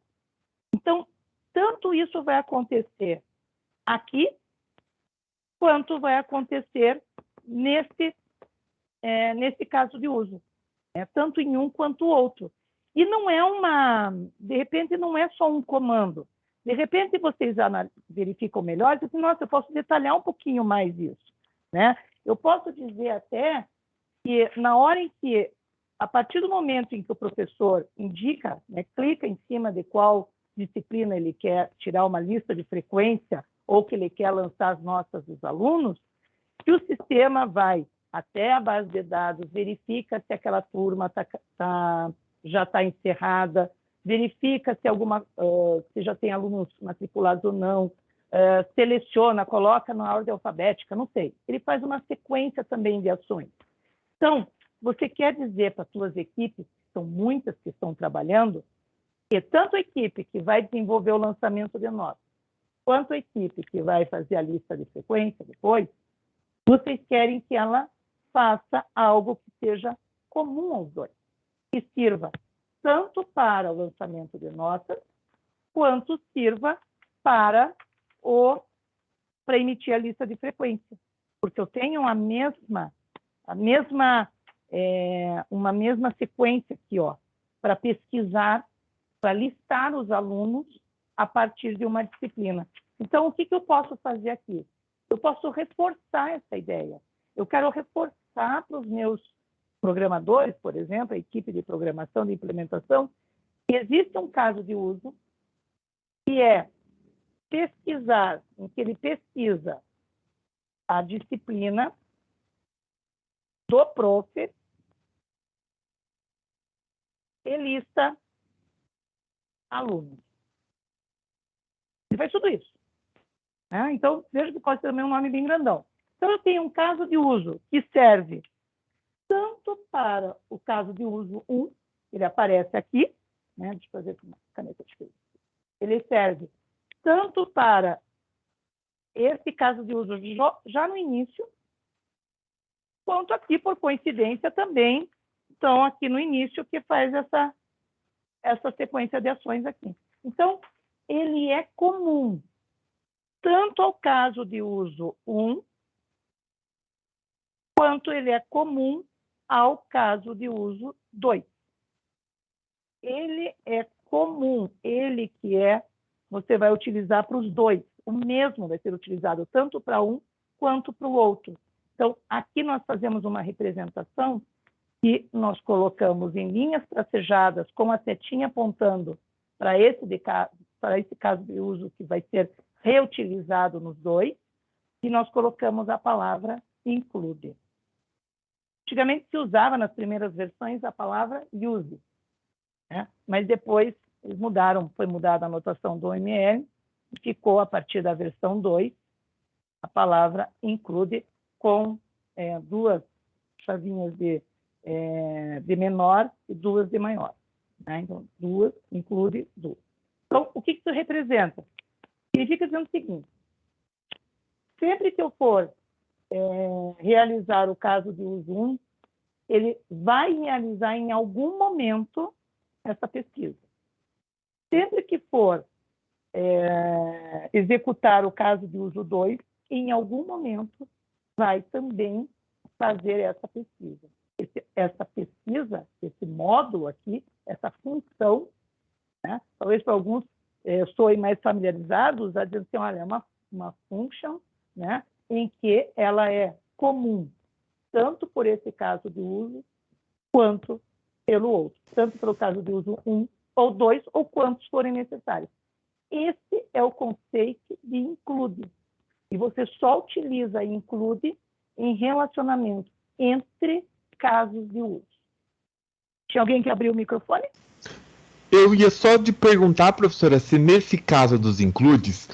Speaker 1: Então, tanto isso vai acontecer aqui, quanto vai acontecer nesse caso de uso, tanto em um quanto o outro. E não é de repente, não é só um comando. De repente, vocês verificam melhor e dizem, nossa, eu posso detalhar um pouquinho mais isso, né? Eu posso dizer até que na hora em que, a partir do momento em que o professor indica, né, clica em cima de qual disciplina ele quer tirar uma lista de frequência ou que ele quer lançar as notas dos alunos, que o sistema vai até a base de dados, verifica se aquela turma já está encerrada, verifica se já tem alunos matriculados ou não, seleciona, coloca na ordem alfabética, não sei. Ele faz uma sequência também de ações. Então, você quer dizer para as suas equipes, que são muitas que estão trabalhando, que tanto a equipe que vai desenvolver o lançamento de notas, quanto a equipe que vai fazer a lista de frequência depois, vocês querem que ela faça algo que seja comum aos dois, que sirva tanto para o lançamento de notas, quanto sirva para emitir a lista de frequência. Porque eu tenho uma mesma sequência aqui, para pesquisar, para listar os alunos a partir de uma disciplina. Então, o que eu posso fazer aqui? Eu posso reforçar essa ideia. Eu quero reforçar para os meus programadores, por exemplo, a equipe de programação, de implementação, que existe um caso de uso que é pesquisar, em que ele pesquisa a disciplina do prof e lista alunos. Ele faz tudo isso. Né? Então, veja que pode ter também um nome bem grandão. Então, eu tenho um caso de uso que serve tanto para o caso de uso 1, ele aparece aqui, né? Deixa eu fazer com uma caneta diferente. Ele serve tanto para esse caso de uso já no início, quanto aqui, por coincidência, também estão aqui no início, que faz essa sequência de ações aqui. Então, ele é comum tanto ao caso de uso 1, quanto ele é comum ao caso de uso 2. Ele é comum, ele que você vai utilizar para os dois. O mesmo vai ser utilizado tanto para um quanto para o outro. Então, aqui nós fazemos uma representação que nós colocamos em linhas tracejadas com a setinha apontando para esse caso de uso que vai ser reutilizado nos dois, e nós colocamos a palavra include. Antigamente se usava nas primeiras versões a palavra use, né? Mas depois eles foi mudada a anotação do OML, e ficou a partir da versão 2 a palavra include com duas chavinhas de menor e duas de maior. Né? Então, duas include duas. Então, o que isso representa? Significa dizendo o seguinte: sempre que eu for realizar o caso de uso 1, ele vai realizar em algum momento essa pesquisa. Sempre que for executar o caso de uso 2, em algum momento vai também fazer essa pesquisa. Essa pesquisa, esse módulo aqui, essa função, né? Talvez para alguns soem mais familiarizados, a dizer assim, olha, é uma function, né? Em que ela é comum, tanto por esse caso de uso, quanto pelo outro. Tanto pelo caso de uso 1 ou 2, ou quantos forem necessários. Esse é o conceito de include. E você só utiliza include em relacionamento entre casos de uso. Tinha alguém que abriu o microfone?
Speaker 2: Eu ia só te perguntar, professora, se nesse caso dos includes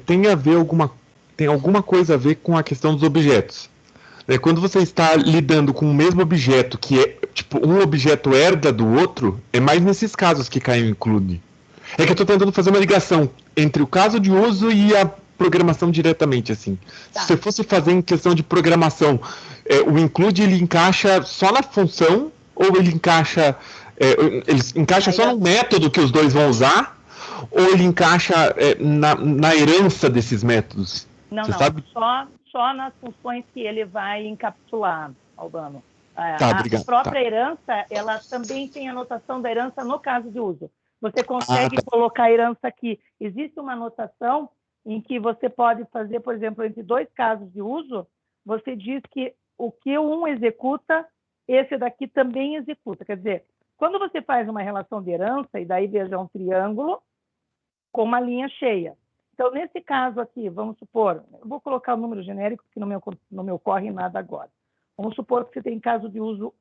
Speaker 2: tem alguma coisa a ver com a questão dos objetos. Quando você está lidando com o mesmo objeto, que é tipo um objeto herda do outro, é mais nesses casos que cai o include. É que eu estou tentando fazer uma ligação entre o caso de uso e a programação diretamente, assim.
Speaker 1: Tá.
Speaker 2: Se você fosse fazer em questão de programação, o include ele encaixa só na função ou ele encaixa só no método que os dois vão usar ou ele encaixa na herança desses métodos?
Speaker 1: Não,
Speaker 2: você
Speaker 1: não.
Speaker 2: Sabe?
Speaker 1: Só nas funções que ele vai encapsular, Albano.
Speaker 2: Tá,
Speaker 1: A própria
Speaker 2: tá.
Speaker 1: herança, ela também tem a notação da herança no caso de uso. Você consegue
Speaker 2: Tá.
Speaker 1: colocar a herança aqui. Existe uma notação em que você pode fazer, por exemplo, entre dois casos de uso, você diz que o que um executa, esse daqui também executa. Quer dizer, quando você faz uma relação de herança, e daí veja um triângulo com uma linha cheia. Então, nesse caso aqui, vamos supor, eu vou colocar o número genérico, porque não me ocorre nada agora. Vamos supor que você tem caso de uso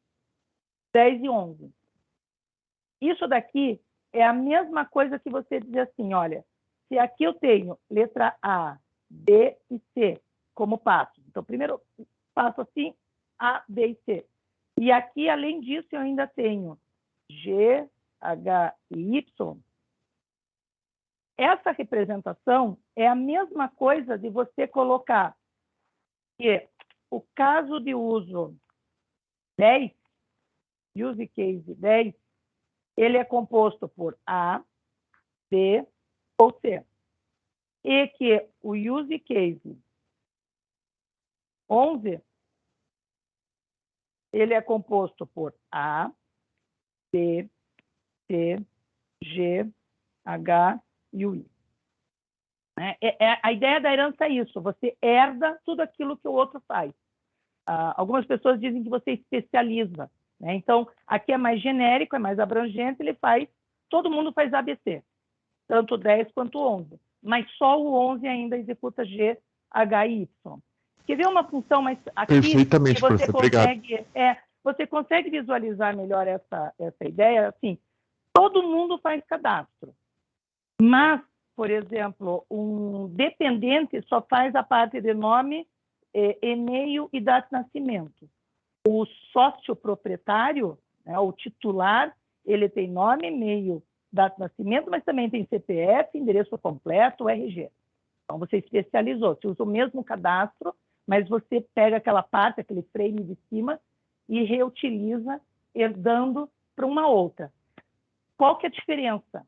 Speaker 1: 10 e 11. Isso daqui é a mesma coisa que você dizer assim, olha, se aqui eu tenho letra A, B e C como passo. Então, primeiro passo assim, A, B e C. E aqui, além disso, eu ainda tenho G, H e Y. Essa representação é a mesma coisa de você colocar que o caso de uso 10, use case 10, ele é composto por A, B ou C. E que o use case 11, ele é composto por A, B, C, G, H e o I. A ideia da herança é isso, você herda tudo aquilo que o outro faz. Algumas pessoas dizem que você especializa, né? Então, aqui é mais genérico, é mais abrangente, todo mundo faz ABC, tanto 10 quanto 11, mas só o 11 ainda executa G, H e Y. Quer ver uma função mais aqui
Speaker 2: Perfeitamente,
Speaker 1: que
Speaker 2: professor, obrigado.
Speaker 1: Você consegue visualizar melhor essa ideia? Assim, todo mundo faz cadastro, mas, por exemplo, um dependente só faz a parte de nome, e-mail e data de nascimento. O sócio proprietário, né, o titular, ele tem nome, e-mail, data de nascimento, mas também tem CPF, endereço completo, RG. Então, você especializou, você usa o mesmo cadastro, mas você pega aquela parte, aquele frame de cima e reutiliza, herdando para uma outra. Qual que é a diferença?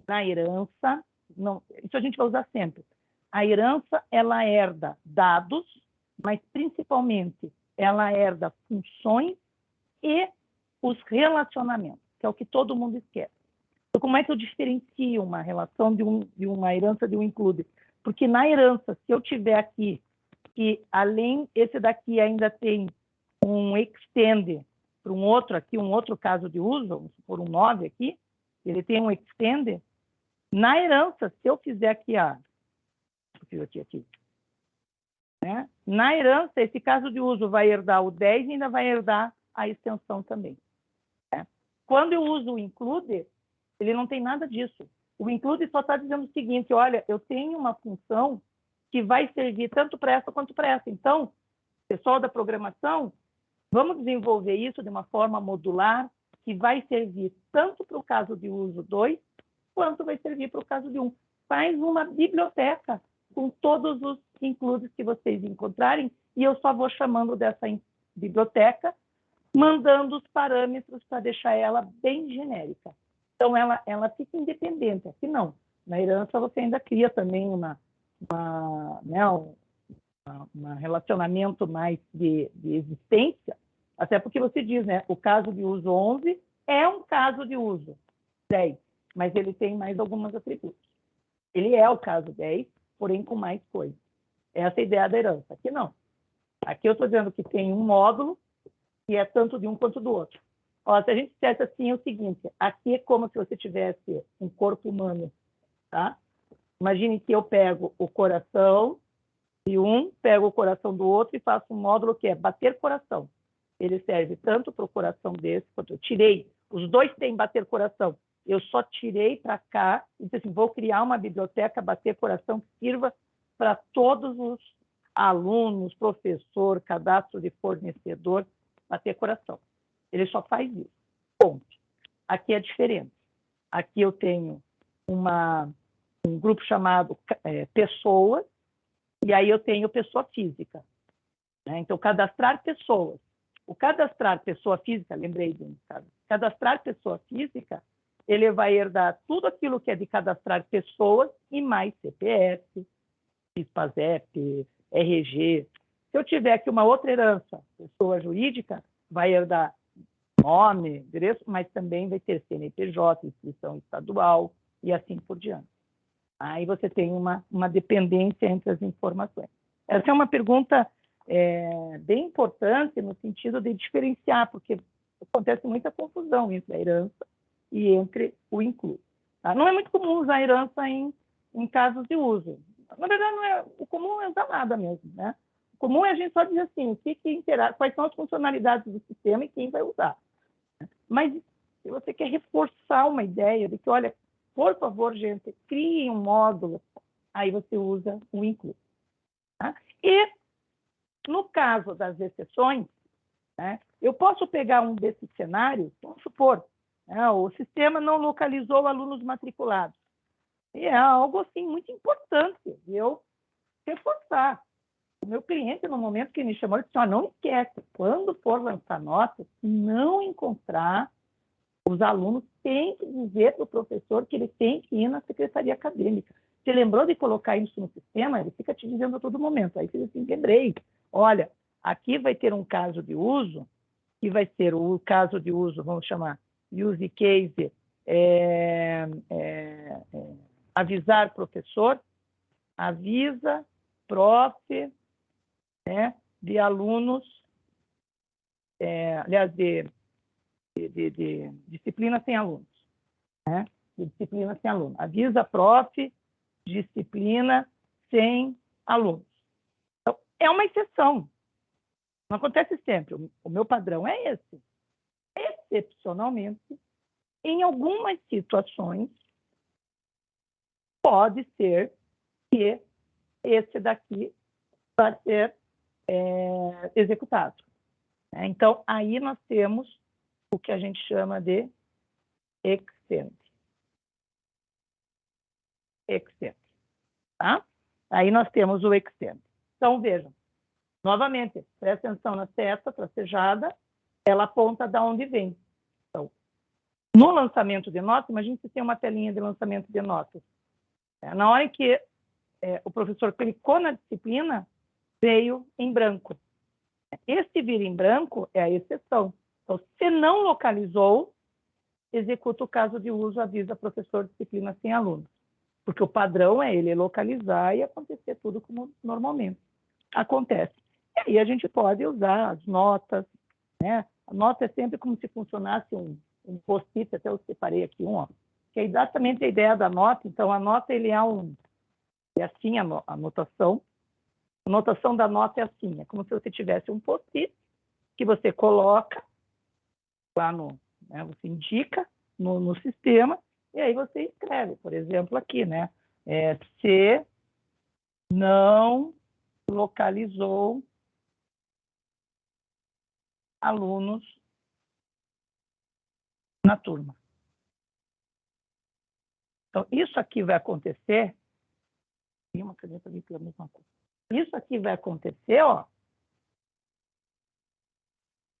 Speaker 1: Na herança, não, isso a gente vai usar sempre. A herança, ela herda dados, mas principalmente ela herda funções e os relacionamentos, que é o que todo mundo esquece. Então, como é que eu diferencio uma relação de uma herança de um include? Porque na herança, se eu tiver aqui, que além, esse daqui ainda tem um extend para um outro caso de uso, vamos supor um 9 aqui, ele tem um extend, na herança, se eu fizer aqui né? Na herança, esse caso de uso vai herdar o 10 e ainda vai herdar a extensão também. Né? Quando eu uso o include, ele não tem nada disso. O include só está dizendo o seguinte, olha, eu tenho uma função que vai servir tanto para essa quanto para essa. Então, pessoal da programação, vamos desenvolver isso de uma forma modular, que vai servir tanto para o caso de uso 2, quanto vai servir para o caso de 1. Faz uma biblioteca com todos os includes que vocês encontrarem, e eu só vou chamando dessa biblioteca, mandando os parâmetros para deixar ela bem genérica. Então, ela fica independente. Aqui não. Na herança, você ainda cria também um relacionamento mais de existência, até porque você diz, né, o caso de uso 11 é um caso de uso 10, mas ele tem mais alguns atributos. Ele é o caso 10, porém com mais coisas. Essa é a ideia da herança. Aqui não. Aqui eu estou dizendo que tem um módulo que é tanto de um quanto do outro. Ó, se a gente dissesse assim, é o seguinte, aqui é como se você tivesse um corpo humano, tá? Imagine que eu pego o coração de um, pego o coração do outro e faço um módulo que é bater coração. Ele serve tanto para o coração desse, quanto eu tirei. Os dois têm bater coração. Eu só tirei para cá e disse assim, vou criar uma biblioteca bater coração que sirva para todos os alunos, professor, cadastro de fornecedor, bater coração. Ele só faz isso. Ponto. Aqui é diferente. Aqui eu tenho um grupo chamado pessoas, e aí eu tenho pessoa física. Né? Então, cadastrar pessoas. O cadastrar pessoa física, lembrei de um caso, cadastrar pessoa física, ele vai herdar tudo aquilo que é de cadastrar pessoas e mais CPF, PIS/PASEP, RG. Se eu tiver aqui uma outra herança, pessoa jurídica, vai herdar nome, endereço, mas também vai ter CNPJ, inscrição estadual e assim por diante. Aí você tem uma dependência entre as informações. Essa é uma pergunta bem importante no sentido de diferenciar, porque acontece muita confusão entre a herança e entre o incluso. Tá? Não é muito comum usar herança em casos de uso. Na verdade, não é, o comum é usar nada mesmo. Né? O comum é a gente só dizer assim, quais são as funcionalidades do sistema e quem vai usar. Mas se você quer reforçar uma ideia de que, olha, por favor, gente, crie um módulo, aí você usa o incluso. Tá? E, no caso das exceções, né, eu posso pegar um desses cenários, vamos supor, né, o sistema não localizou alunos matriculados. E é algo assim, muito importante de eu reforçar. O meu cliente, no momento que me chamou, ele disse, não esquece, quando for lançar nota, se não encontrar, os alunos têm que dizer para o professor que ele tem que ir na secretaria acadêmica. Você lembrou de colocar isso no sistema? Ele fica te dizendo a todo momento. Aí você diz assim, lembrei. Olha, aqui vai ter um caso de uso, que vai ser o caso de uso, vamos chamar, use case, avisar professor, avisa prof, né, de alunos, aliás, de disciplina sem alunos. Né? De disciplina sem aluno. Avisa prof, disciplina sem alunos. Então, é uma exceção. Não acontece sempre. O meu padrão é esse. Excepcionalmente, em algumas situações, pode ser que esse daqui vai ser executado. Então, aí nós temos o que a gente chama de extend. Tá? Aí nós temos o extend. Então, vejam, novamente, presta atenção na seta tracejada, ela aponta de onde vem. Então, no lançamento de notas, imagine se tem uma telinha de lançamento de notas. Na hora que o professor clicou na disciplina, veio em branco. Esse vir em branco é a exceção. Então, se não localizou, executa o caso de uso, avisa professor de disciplina sem alunos. Porque o padrão é ele localizar e acontecer tudo como normalmente acontece. E aí a gente pode usar as notas, né? A nota é sempre como se funcionasse um post-it, até eu separei aqui ó, que é exatamente a ideia da nota. Então, a nota ele é assim a notação. A notação da nota é assim, é como se você tivesse um post-it que você coloca lá né, você indica no sistema e aí você escreve, por exemplo, aqui, né? Se não localizou alunos na turma. Então, isso aqui vai acontecer. Tem uma caneta ali pela mesma coisa. Isso aqui vai acontecer, ó,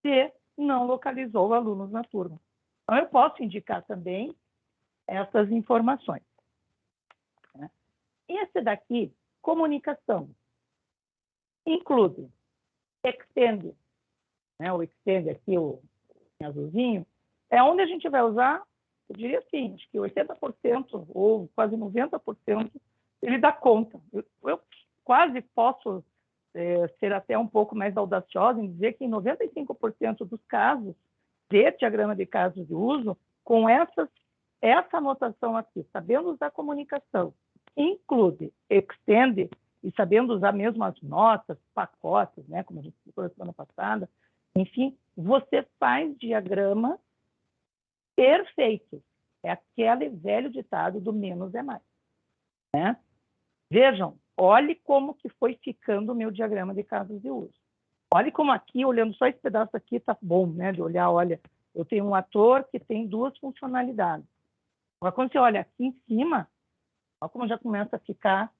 Speaker 1: se não localizou alunos na turma. Então, eu posso indicar também essas informações. Né? Esse daqui, comunicação. include, extend, né? O extend aqui, o azulzinho, é onde a gente vai usar, eu diria assim, acho que 80% ou quase 90% ele dá conta. Eu quase posso ser até um pouco mais audaciosa em dizer que em 95% dos casos de diagrama de casos de uso, com essa anotação aqui, sabendo usar comunicação, include, extend, e sabendo usar mesmo as notas, pacotes, né, como a gente explicou na semana passada, enfim, você faz diagramas perfeitos. É aquele velho ditado do menos é mais. Né? Vejam, olhe como que foi ficando o meu diagrama de casos de uso. Olhe como aqui, olhando só esse pedaço aqui, tá bom, né? De olhar, olha, eu tenho um ator que tem 2 funcionalidades. Agora, quando você olha aqui em cima, olha como já começa a ficar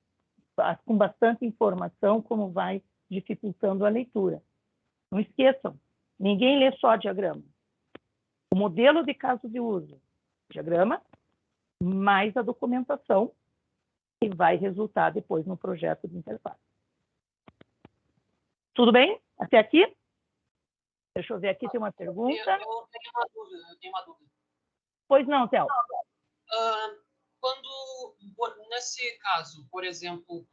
Speaker 1: com bastante informação, como vai dificultando a leitura. Não esqueçam, ninguém lê só diagrama. O modelo de caso de uso, diagrama, mais a documentação, que vai resultar depois no projeto de interface. Tudo bem? Até aqui? Deixa eu ver aqui, tem uma pergunta.
Speaker 3: Eu tenho uma dúvida.
Speaker 1: Pois não, Théo.
Speaker 3: Nesse caso, por exemplo,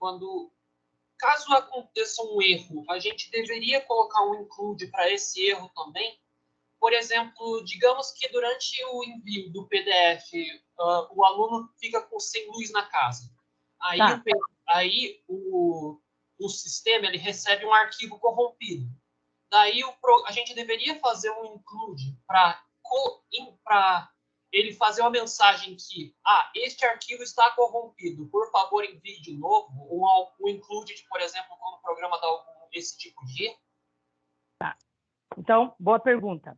Speaker 3: caso aconteça um erro, a gente deveria colocar um include para esse erro também? Por exemplo, digamos que durante o envio do PDF, o aluno fica sem luz na casa. Aí, o sistema ele recebe um arquivo corrompido. Daí a gente deveria fazer um include para ele fazer uma mensagem que este arquivo está corrompido, por favor envie de novo, ou um include, por exemplo, quando o programa dá esse tipo de erro.
Speaker 1: Tá. Então, boa pergunta.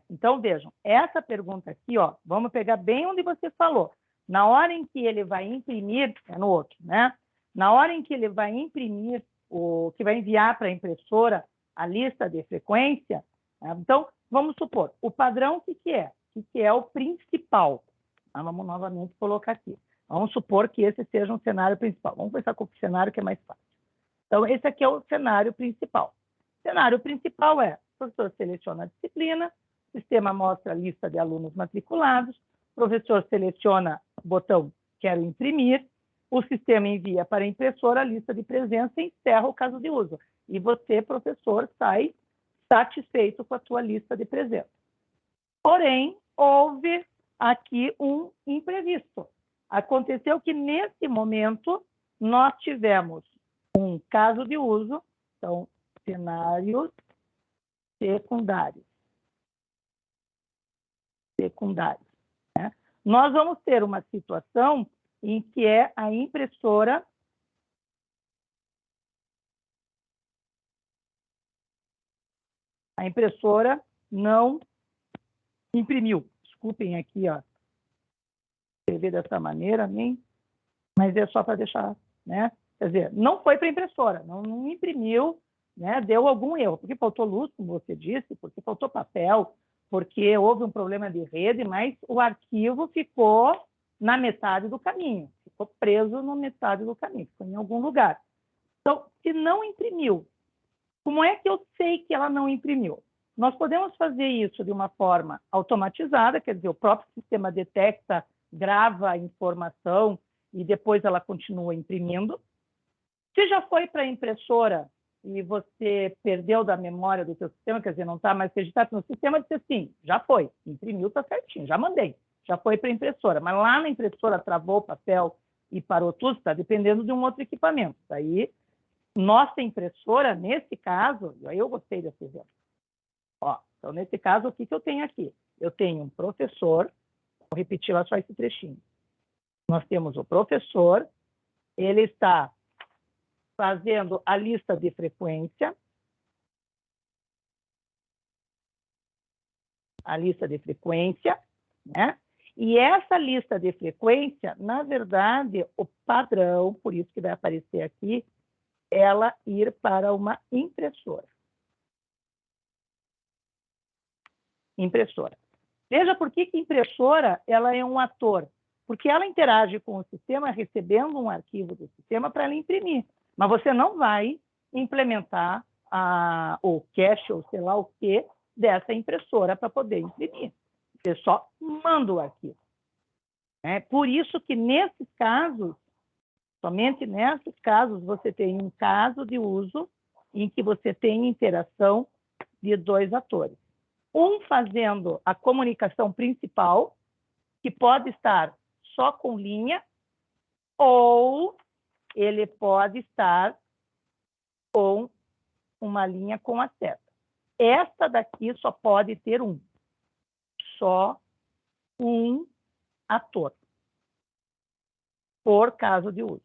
Speaker 1: Então, vejam, essa pergunta aqui, ó, vamos pegar bem onde você falou. Na hora em que ele vai imprimir, no outro, né? Na hora em que ele vai imprimir, que vai enviar para a impressora a lista de frequência, né? Então, vamos supor, o padrão, o que é? O que é o principal? Vamos novamente colocar aqui. Vamos supor que esse seja um cenário principal. Vamos começar com o cenário que é mais fácil. Então, esse aqui é o cenário principal. O cenário principal é: o professor seleciona a disciplina, o sistema mostra a lista de alunos matriculados, o professor seleciona o botão quero imprimir, o sistema envia para a impressora a lista de presença e encerra o caso de uso. E você, professor, sai satisfeito com a sua lista de presença. Porém, houve aqui um imprevisto. Aconteceu que, nesse momento, nós tivemos um caso de uso, então, cenários secundários. Né? Nós vamos ter uma situação em que a impressora não imprimiu. Desculpem aqui, ó, escrever dessa maneira, mas é só para deixar, né? Quer dizer, não foi para a impressora, não imprimiu, né? Deu algum erro, porque faltou luz, como você disse, porque faltou papel, porque houve um problema de rede, mas o arquivo ficou na metade do caminho, ficou preso na metade do caminho, ficou em algum lugar. Então, se não imprimiu, como é que eu sei que ela não imprimiu? Nós podemos fazer isso de uma forma automatizada, quer dizer, o próprio sistema detecta, grava a informação e depois ela continua imprimindo. Se já foi para a impressora e você perdeu da memória do seu sistema, quer dizer, não está mais registrado no sistema, diz assim, já foi, imprimiu, está certinho, já mandei, já foi para a impressora. Mas lá na impressora travou o papel e parou tudo, está dependendo de um outro equipamento. Daí, nossa impressora, nesse caso, aí eu gostei desse exemplo. Ó, então, nesse caso, o que eu tenho aqui? Eu tenho um professor, vou repetir lá só esse trechinho. Nós temos o professor, ele está fazendo a lista de frequência, né? E essa lista de frequência, na verdade, o padrão, por isso que vai aparecer aqui, ela ir para uma impressora. Veja por que impressora ela é um ator. Porque ela interage com o sistema recebendo um arquivo do sistema para ela imprimir. Mas você não vai implementar o cache, ou sei lá o que, dessa impressora para poder imprimir. Você só manda o arquivo. Por isso que, nesses casos, somente nesses casos, você tem um caso de uso em que você tem interação de dois atores. Um fazendo a comunicação principal, que pode estar só com linha, ou ele pode estar com uma linha com a seta. Esta daqui só pode ter só um ator, por caso de uso.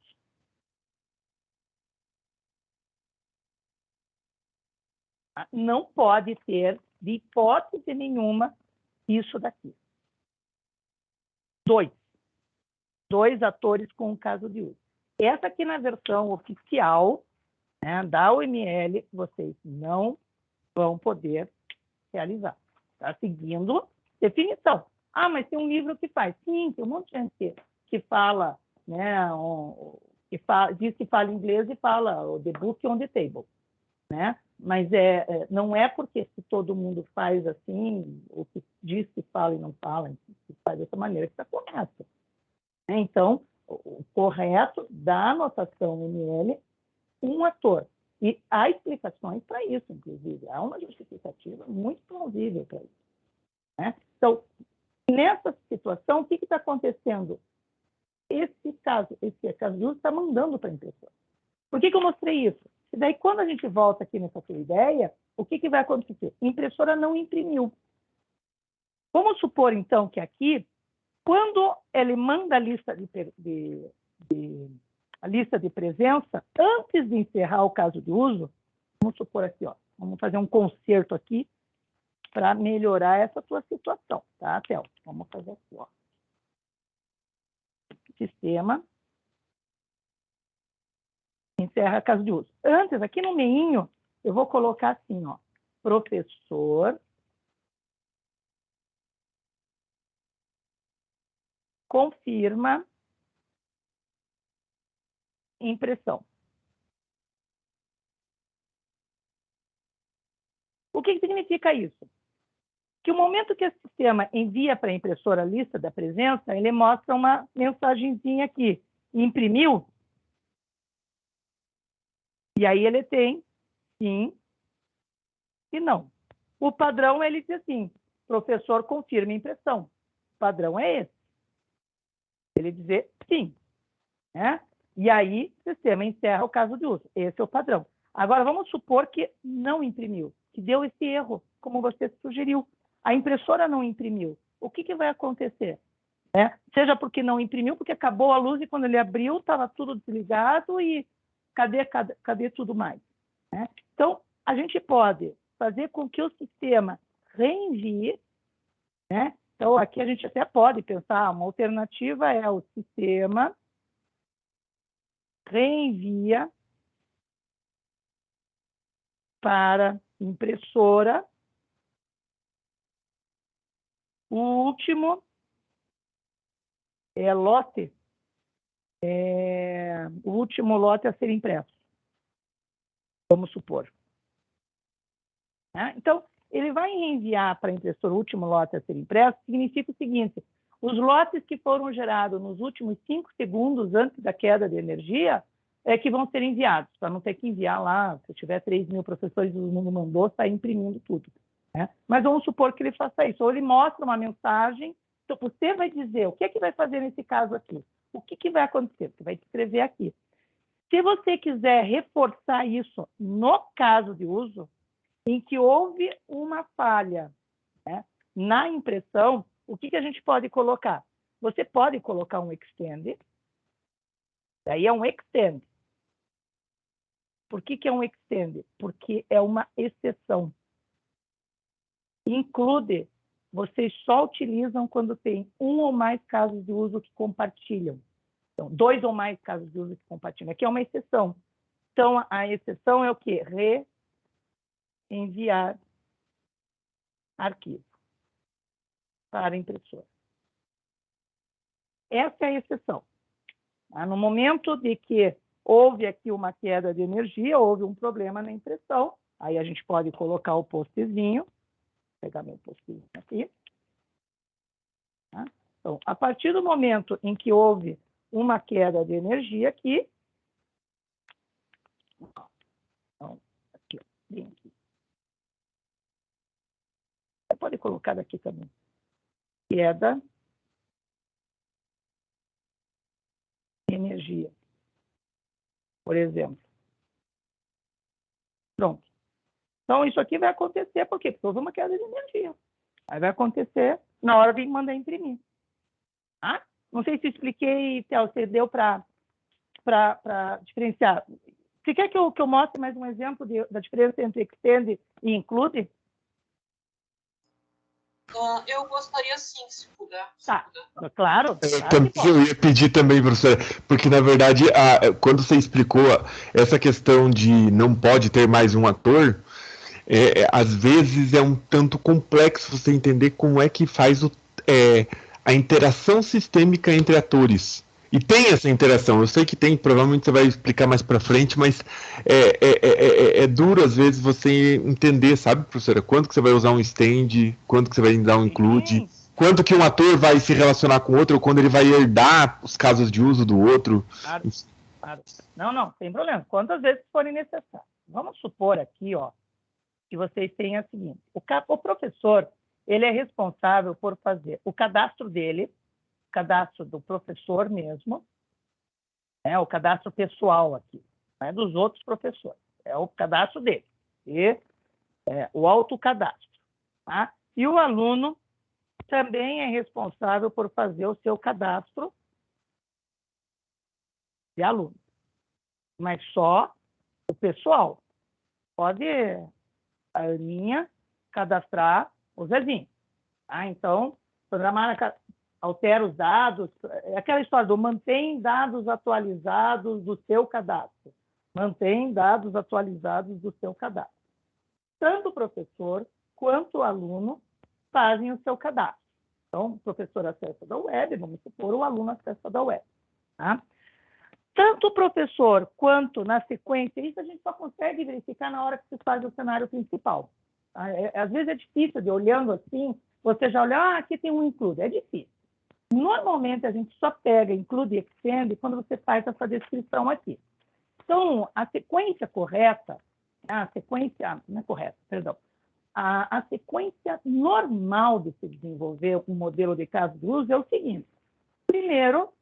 Speaker 1: Não pode ter, de hipótese nenhuma, isso daqui. Dois atores com o caso de uso. Essa aqui na versão oficial, né, da UML, vocês não vão poder realizar. Está seguindo definição. Ah, mas tem um livro que faz. Sim, tem um monte de gente que fala, né, diz que fala inglês e fala o The Book on the Table, né? Mas não é porque se todo mundo faz assim, o que diz que fala e não fala, que faz dessa maneira, que está correto. Então, o correto da anotação ML, um ator. E há explicações para isso, inclusive. Há uma justificativa muito plausível para isso. Né? Então, nessa situação, o que está acontecendo? Esse caso de uso está mandando para a impressora. Por que eu mostrei isso? E daí, quando a gente volta aqui nessa sua ideia, o que vai acontecer? A impressora não imprimiu. Vamos supor, então, que aqui, quando ele manda a lista a lista de presença, antes de encerrar o caso de uso, vamos supor aqui, ó, vamos fazer um concerto aqui para melhorar essa tua situação, tá, Théo? Vamos fazer aqui, ó. Sistema. Encerra caso de uso. Antes, aqui no meinho, eu vou colocar assim, ó, professor confirma impressão. O que significa isso? Que o momento que o sistema envia para a impressora a lista da presença, ele mostra uma mensagenzinha aqui, imprimiu, e aí ele tem sim e não. O padrão, ele diz assim, professor confirma impressão. O padrão é esse. Ele dizer sim. Né? E aí, o sistema encerra o caso de uso. Esse é o padrão. Agora, vamos supor que não imprimiu, que deu esse erro, como você sugeriu. A impressora não imprimiu. O que vai acontecer? Seja porque não imprimiu, porque acabou a luz e quando ele abriu, estava tudo desligado e cadê tudo mais? Né? Então, a gente pode fazer com que o sistema reenvie, né? Então, aqui a gente até pode pensar, uma alternativa é o sistema reenvia para impressora o último lote, o último lote a ser impresso, vamos supor. Então, ele vai enviar para a impressora o último lote a ser impresso, significa o seguinte, os lotes que foram gerados nos últimos 5 segundos antes da queda de energia é que vão ser enviados, para não ter que enviar lá, se tiver 3.000 professores, todo mundo mandou, sair imprimindo tudo. Né? Mas vamos supor que ele faça isso, ou ele mostra uma mensagem, então você vai dizer o que é que vai fazer nesse caso aqui, o que vai acontecer, você vai escrever aqui. Se você quiser reforçar isso no caso de uso, em que houve uma falha, né, na impressão, o que a gente pode colocar? Você pode colocar um extend, daí é um extend. Por que é um extend? Porque é uma exceção. Include, vocês só utilizam quando tem um ou mais casos de uso que compartilham. Então, 2 ou mais casos de uso que compartilham. Aqui é uma exceção. Então, a exceção é o quê? Reenviar arquivo para a impressora. Essa é a exceção. No momento de que houve aqui uma queda de energia, houve um problema na impressão, aí a gente pode colocar o postzinho, vou pegar meu postzinho aqui. Tá? Então, a partir do momento em que houve uma queda de energia aqui, então, aqui, bem aqui. Você pode colocar aqui também. Queda de energia, por exemplo. Pronto. Então, isso aqui vai acontecer, por quê? Porque houve uma queda de energia. Aí vai acontecer na hora de mandar imprimir. Ah? Não sei se expliquei, Théo, você deu para diferenciar. Você quer que eu mostre mais um exemplo da diferença entre extend e include?
Speaker 3: Eu gostaria sim, se puder.
Speaker 1: Tá, claro.
Speaker 2: Eu ia pedir também, professora, porque na verdade, quando você explicou essa questão de não pode ter mais um ator, às vezes é um tanto complexo você entender como é que faz a interação sistêmica entre atores. E tem essa interação, eu sei que tem, provavelmente você vai explicar mais para frente, mas é duro às vezes você entender, sabe, professora, quando que você vai usar um stand, quando que você vai dar um include, quando que um ator vai se relacionar com o outro, ou quando ele vai herdar os casos de uso do outro.
Speaker 1: Claro. Não, sem problema, quantas vezes forem necessárias. Vamos supor aqui, ó, que vocês têm a seguinte, o professor, ele é responsável por fazer o cadastro dele, o cadastro do professor mesmo, o cadastro pessoal aqui, não é dos outros professores, é o cadastro dele, e o autocadastro. Tá? E o aluno também é responsável por fazer o seu cadastro de aluno, mas só o pessoal. Pode a Aninha cadastrar o Zezinho. Tá? Então, programar, altera os dados, é aquela história do mantém dados atualizados do seu cadastro. Mantém dados atualizados do seu cadastro. Tanto o professor quanto o aluno fazem o seu cadastro. Então, o professor acessa da web, vamos supor, o aluno acessa da web. Tá? Tanto o professor quanto na sequência, isso a gente só consegue verificar na hora que se faz o cenário principal. Às vezes é difícil, de olhando assim, você já olha, aqui tem um include, é difícil. Normalmente a gente só pega include e extend quando você faz essa descrição aqui. Então, a sequência correta, a sequência, não é correta, perdão, a sequência normal de se desenvolver um modelo de caso de uso é o seguinte. Primeiro,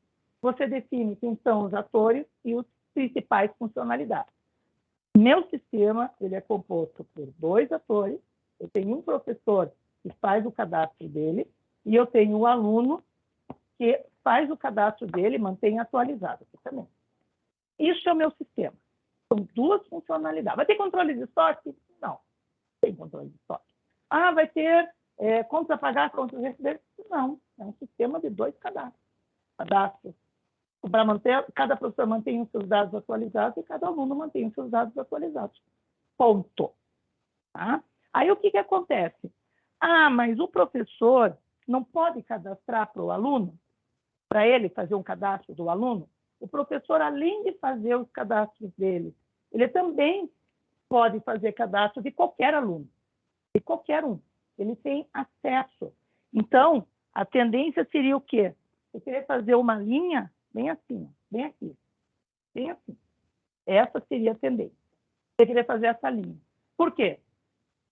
Speaker 1: você define quem são os atores e os principais funcionalidades. Meu sistema ele é composto por 2 atores, eu tenho um professor que faz o cadastro dele e eu tenho o aluno que faz o cadastro dele e mantém atualizado aqui também. Isso é o meu sistema. São 2 funcionalidades. Vai ter controle de estoque? Não, tem controle de estoque. Vai ter contas a pagar, contas a receber? Não, é um sistema de 2 cadastros. Para manter, cada professor mantém os seus dados atualizados e cada aluno mantém os seus dados atualizados. Ponto. Tá? Aí o que acontece? Mas o professor não pode cadastrar para o aluno, para ele fazer um cadastro do aluno? O professor, além de fazer os cadastros dele, ele também pode fazer cadastro de qualquer aluno, de qualquer um. Ele tem acesso. Então, a tendência seria o quê? Você querer fazer uma linha bem assim, bem aqui, bem assim. Essa seria a tendência. Você querer fazer essa linha. Por quê?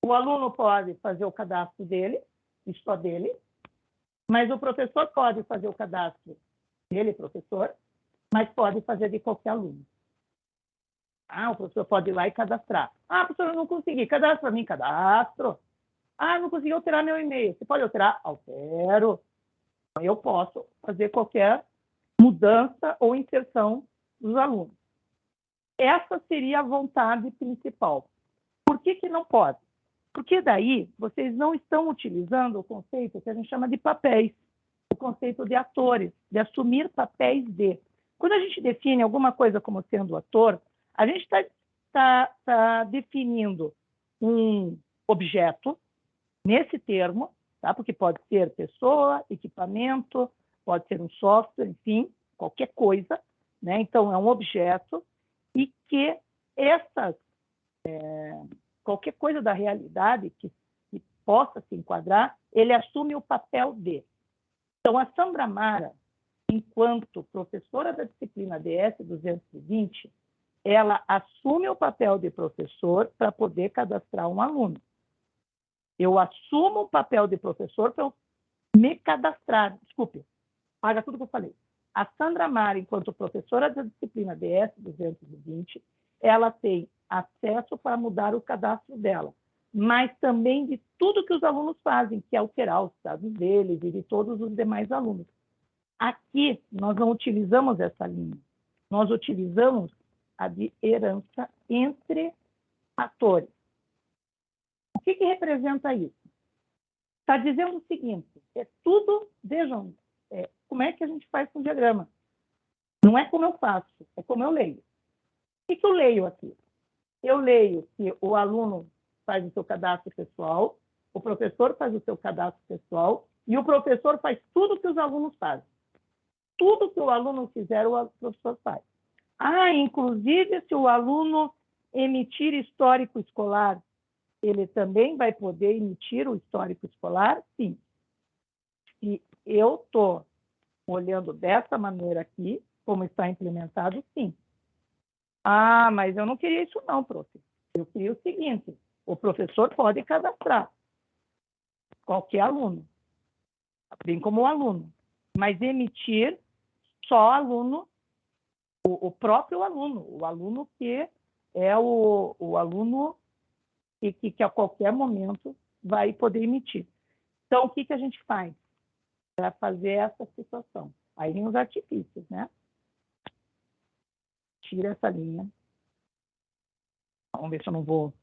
Speaker 1: O aluno pode fazer o cadastro dele, e só dele, mas o professor pode fazer o cadastro dele, professor, mas pode fazer de qualquer aluno. O professor pode ir lá e cadastrar. Professor, eu não consegui. Cadastra para mim, cadastro. Não consegui alterar meu e-mail. Você pode alterar? Altero. Eu posso fazer qualquer mudança ou inserção dos alunos. Essa seria a vontade principal. Por que não pode? Porque daí vocês não estão utilizando o conceito que a gente chama de papéis, o conceito de atores, de assumir papéis de. Quando a gente define alguma coisa como sendo ator, a gente está definindo um objeto nesse termo, tá? Porque pode ser pessoa, equipamento, pode ser um software, enfim, qualquer coisa, né? Então, é um objeto, e que essas, qualquer coisa da realidade que possa se enquadrar, ele assume o papel de. Então, a Sandra Mara, enquanto professora da disciplina DS 220, ela assume o papel de professor para poder cadastrar um aluno. Eu assumo o papel de professor para me cadastrar. Desculpe, paga tudo que eu falei. A Sandra Mara, enquanto professora da disciplina DS 220, ela tem acesso para mudar o cadastro dela, mas também de tudo que os alunos fazem, que é alterar os dados deles e de todos os demais alunos. Aqui, nós não utilizamos essa linha. Nós utilizamos a de herança entre atores. O que representa isso? Está dizendo o seguinte, tudo, vejam, como é que a gente faz com o diagrama. Não é como eu faço, é como eu leio. O que eu leio aqui? Eu leio que o aluno faz o seu cadastro pessoal, o professor faz o seu cadastro pessoal e o professor faz tudo que os alunos fazem. Tudo que o aluno fizer, o professor faz. Inclusive, se o aluno emitir histórico escolar, ele também vai poder emitir o histórico escolar? Sim. E eu estou olhando dessa maneira aqui, como está implementado, sim. Mas eu não queria isso não, prof. Eu queria o seguinte, o professor pode cadastrar qualquer aluno, bem como o aluno, mas emitir só aluno, o próprio aluno, o aluno que é o aluno que a qualquer momento vai poder emitir. Então, o que a gente faz para fazer essa situação? Aí vem os artifícios, né? Tira essa linha. Vamos ver se eu não vou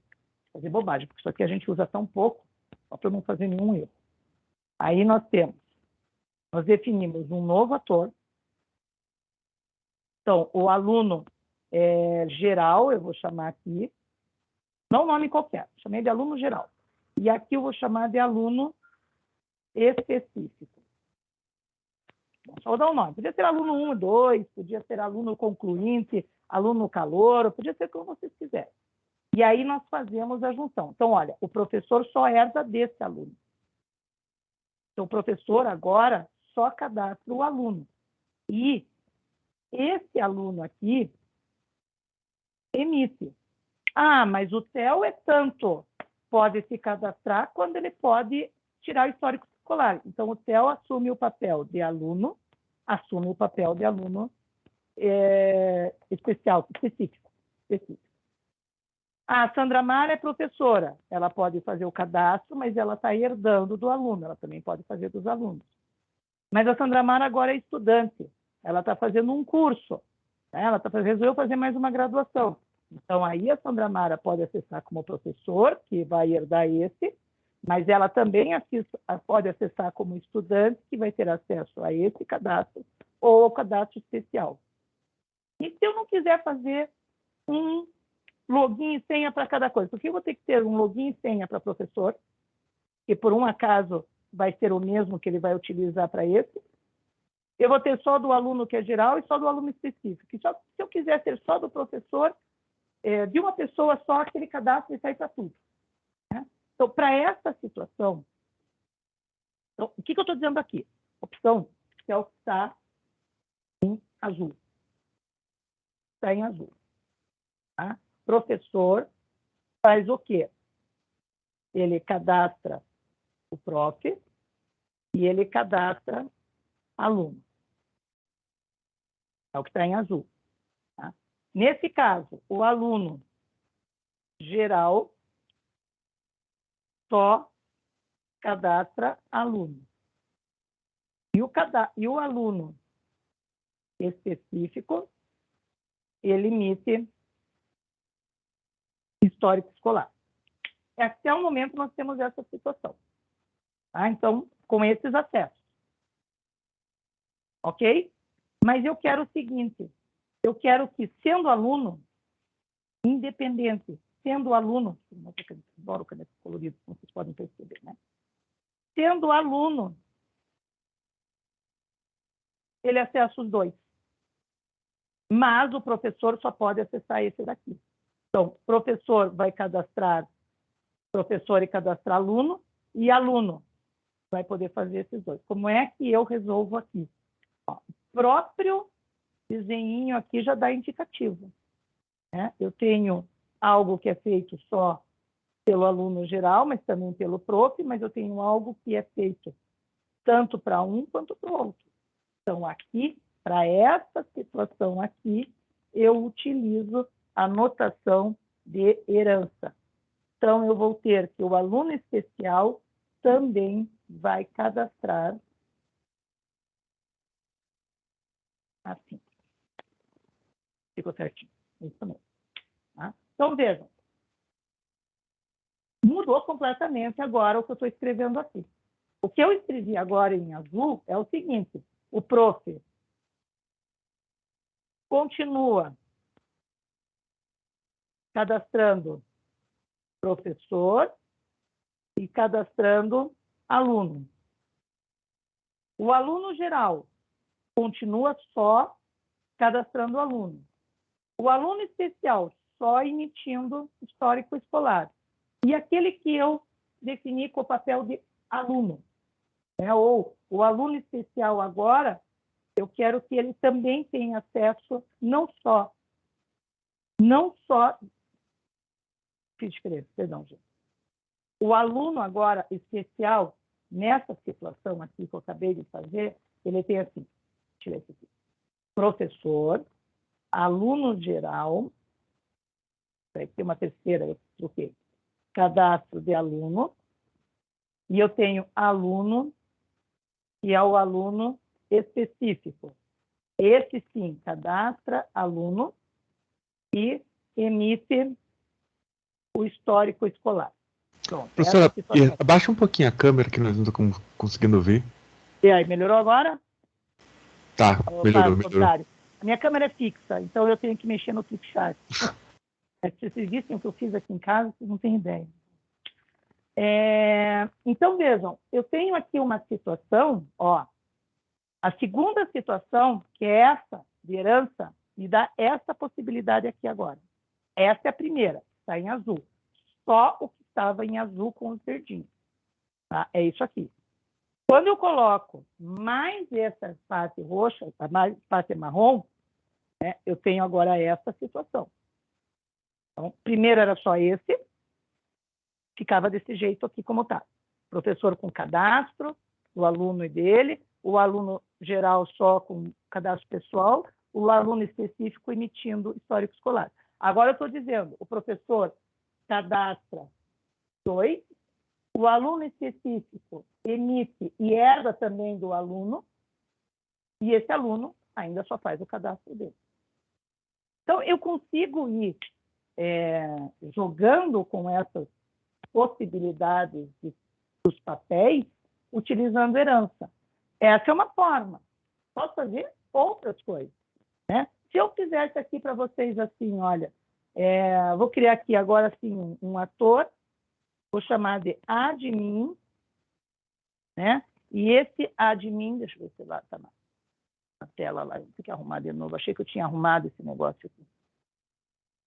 Speaker 1: fazer bobagem, porque isso aqui a gente usa tão pouco, só para eu não fazer nenhum erro. Aí nós definimos um novo ator. Então, o aluno geral, eu vou chamar aqui, não nome qualquer, chamei de aluno geral. E aqui eu vou chamar de aluno específico. Só vou dar um nome. Podia ser aluno 1 e 2, podia ser aluno concluinte, aluno calouro, podia ser como vocês quiserem. E aí nós fazemos a junção. Então, olha, o professor só herda desse aluno. Então, o professor agora só cadastra o aluno. E esse aluno aqui emite. Mas o TEL é tanto. Pode se cadastrar quando ele pode tirar o histórico escolar. Então, o TEL assume o papel de aluno, específico. A Sandra Mara é professora. Ela pode fazer o cadastro, mas ela está herdando do aluno. Ela também pode fazer dos alunos. Mas a Sandra Mara agora é estudante. Ela está fazendo um curso. Né? Ela resolveu fazer mais uma graduação. Então, aí a Sandra Mara pode acessar como professor, que vai herdar esse, mas ela também pode acessar como estudante, que vai ter acesso a esse cadastro, ou ao cadastro especial. E se eu não quiser fazer um login e senha para cada coisa? Porque eu vou ter que ter um login e senha para professor, que por um acaso vai ser o mesmo que ele vai utilizar para esse. Eu vou ter só do aluno que é geral e só do aluno específico. E só, se eu quiser ter só do professor, de uma pessoa só, aquele cadastro e sai para tudo. Né? Então, para essa situação, então, o que eu estou dizendo aqui? Opção que é o que está em azul. Está em azul. Tá? Professor faz o quê? Ele cadastra o prof e ele cadastra aluno. É o que está em azul. Tá? Nesse caso, o aluno geral só cadastra aluno. E o aluno específico, ele emite histórico escolar. Até o momento, nós temos essa situação. Tá? Então, com esses acessos. Ok? Mas eu quero o seguinte, eu quero que, sendo aluno, independente, sendo aluno, adoro caneta colorida, como vocês podem perceber, né? Sendo aluno, ele acessa os dois. mas o professor só pode acessar esse daqui. Então, o professor vai cadastrar professor e cadastrar aluno, e aluno vai poder fazer esses dois. Como é que eu resolvo aqui? Ó, o próprio desenhinho aqui já dá indicativo, né? Eu tenho algo que é feito só pelo aluno geral, mas também pelo prof, mas eu tenho algo que é feito tanto para um quanto para o outro. Então, aqui, para essa situação aqui, eu utilizo a notação de herança. Então, eu vou ter que o aluno especial também vai cadastrar assim. Ficou certinho. Isso mesmo. Tá? Então, vejam. Mudou completamente agora o que eu estou escrevendo aqui. O que eu escrevi agora em azul é o seguinte: o prof continua cadastrando professor e cadastrando aluno. O aluno geral continua só cadastrando aluno. O aluno especial só emitindo histórico escolar. E aquele que eu defini com o papel de aluno, né? Ou o aluno especial agora, eu quero que ele também tenha acesso não só fiz diferença, perdão, gente. O aluno agora especial, nessa situação aqui que eu acabei de fazer, ele tem assim, tirei isso aqui, professor, aluno geral, tem uma terceira, eu troquei, cadastro de aluno, e eu tenho aluno, que é o aluno específico. Esse sim, cadastra aluno e emite o histórico escolar. Pronto,
Speaker 2: Professora, abaixa um pouquinho a câmera que nós não estamos conseguindo ver.
Speaker 1: E aí, melhorou agora?
Speaker 2: Tá, melhorou.
Speaker 1: A minha câmera é fixa, então eu tenho que mexer no ClipChat. Se vocês vissem o que eu fiz aqui em casa, vocês não têm ideia. Então, vejam, eu tenho aqui uma situação, ó, a segunda situação, que é essa, de herança, me dá essa possibilidade aqui agora. Essa é a primeira, está em azul. Só o que estava em azul com os verdinhos. Tá? É isso aqui. Quando eu coloco mais essa face roxa, mais face marrom, né, eu tenho agora essa situação. Então, primeiro era só esse, ficava desse jeito aqui como está. Professor com cadastro, o aluno e dele, o aluno geral só com cadastro pessoal, o aluno específico emitindo histórico escolar. Agora eu estou dizendo, o professor cadastra 2, o aluno específico emite e herda também do aluno, e esse aluno ainda só faz o cadastro dele. Então, eu consigo ir jogando com essas possibilidades dos papéis, utilizando herança. Essa é uma forma. Posso fazer outras coisas, né? Se eu fizesse aqui para vocês assim, olha, vou criar aqui agora assim um ator, vou chamar de admin, né? E esse admin, deixa eu ver se lá está na tela lá, tem que arrumar de novo, achei que eu tinha arrumado esse negócio aqui.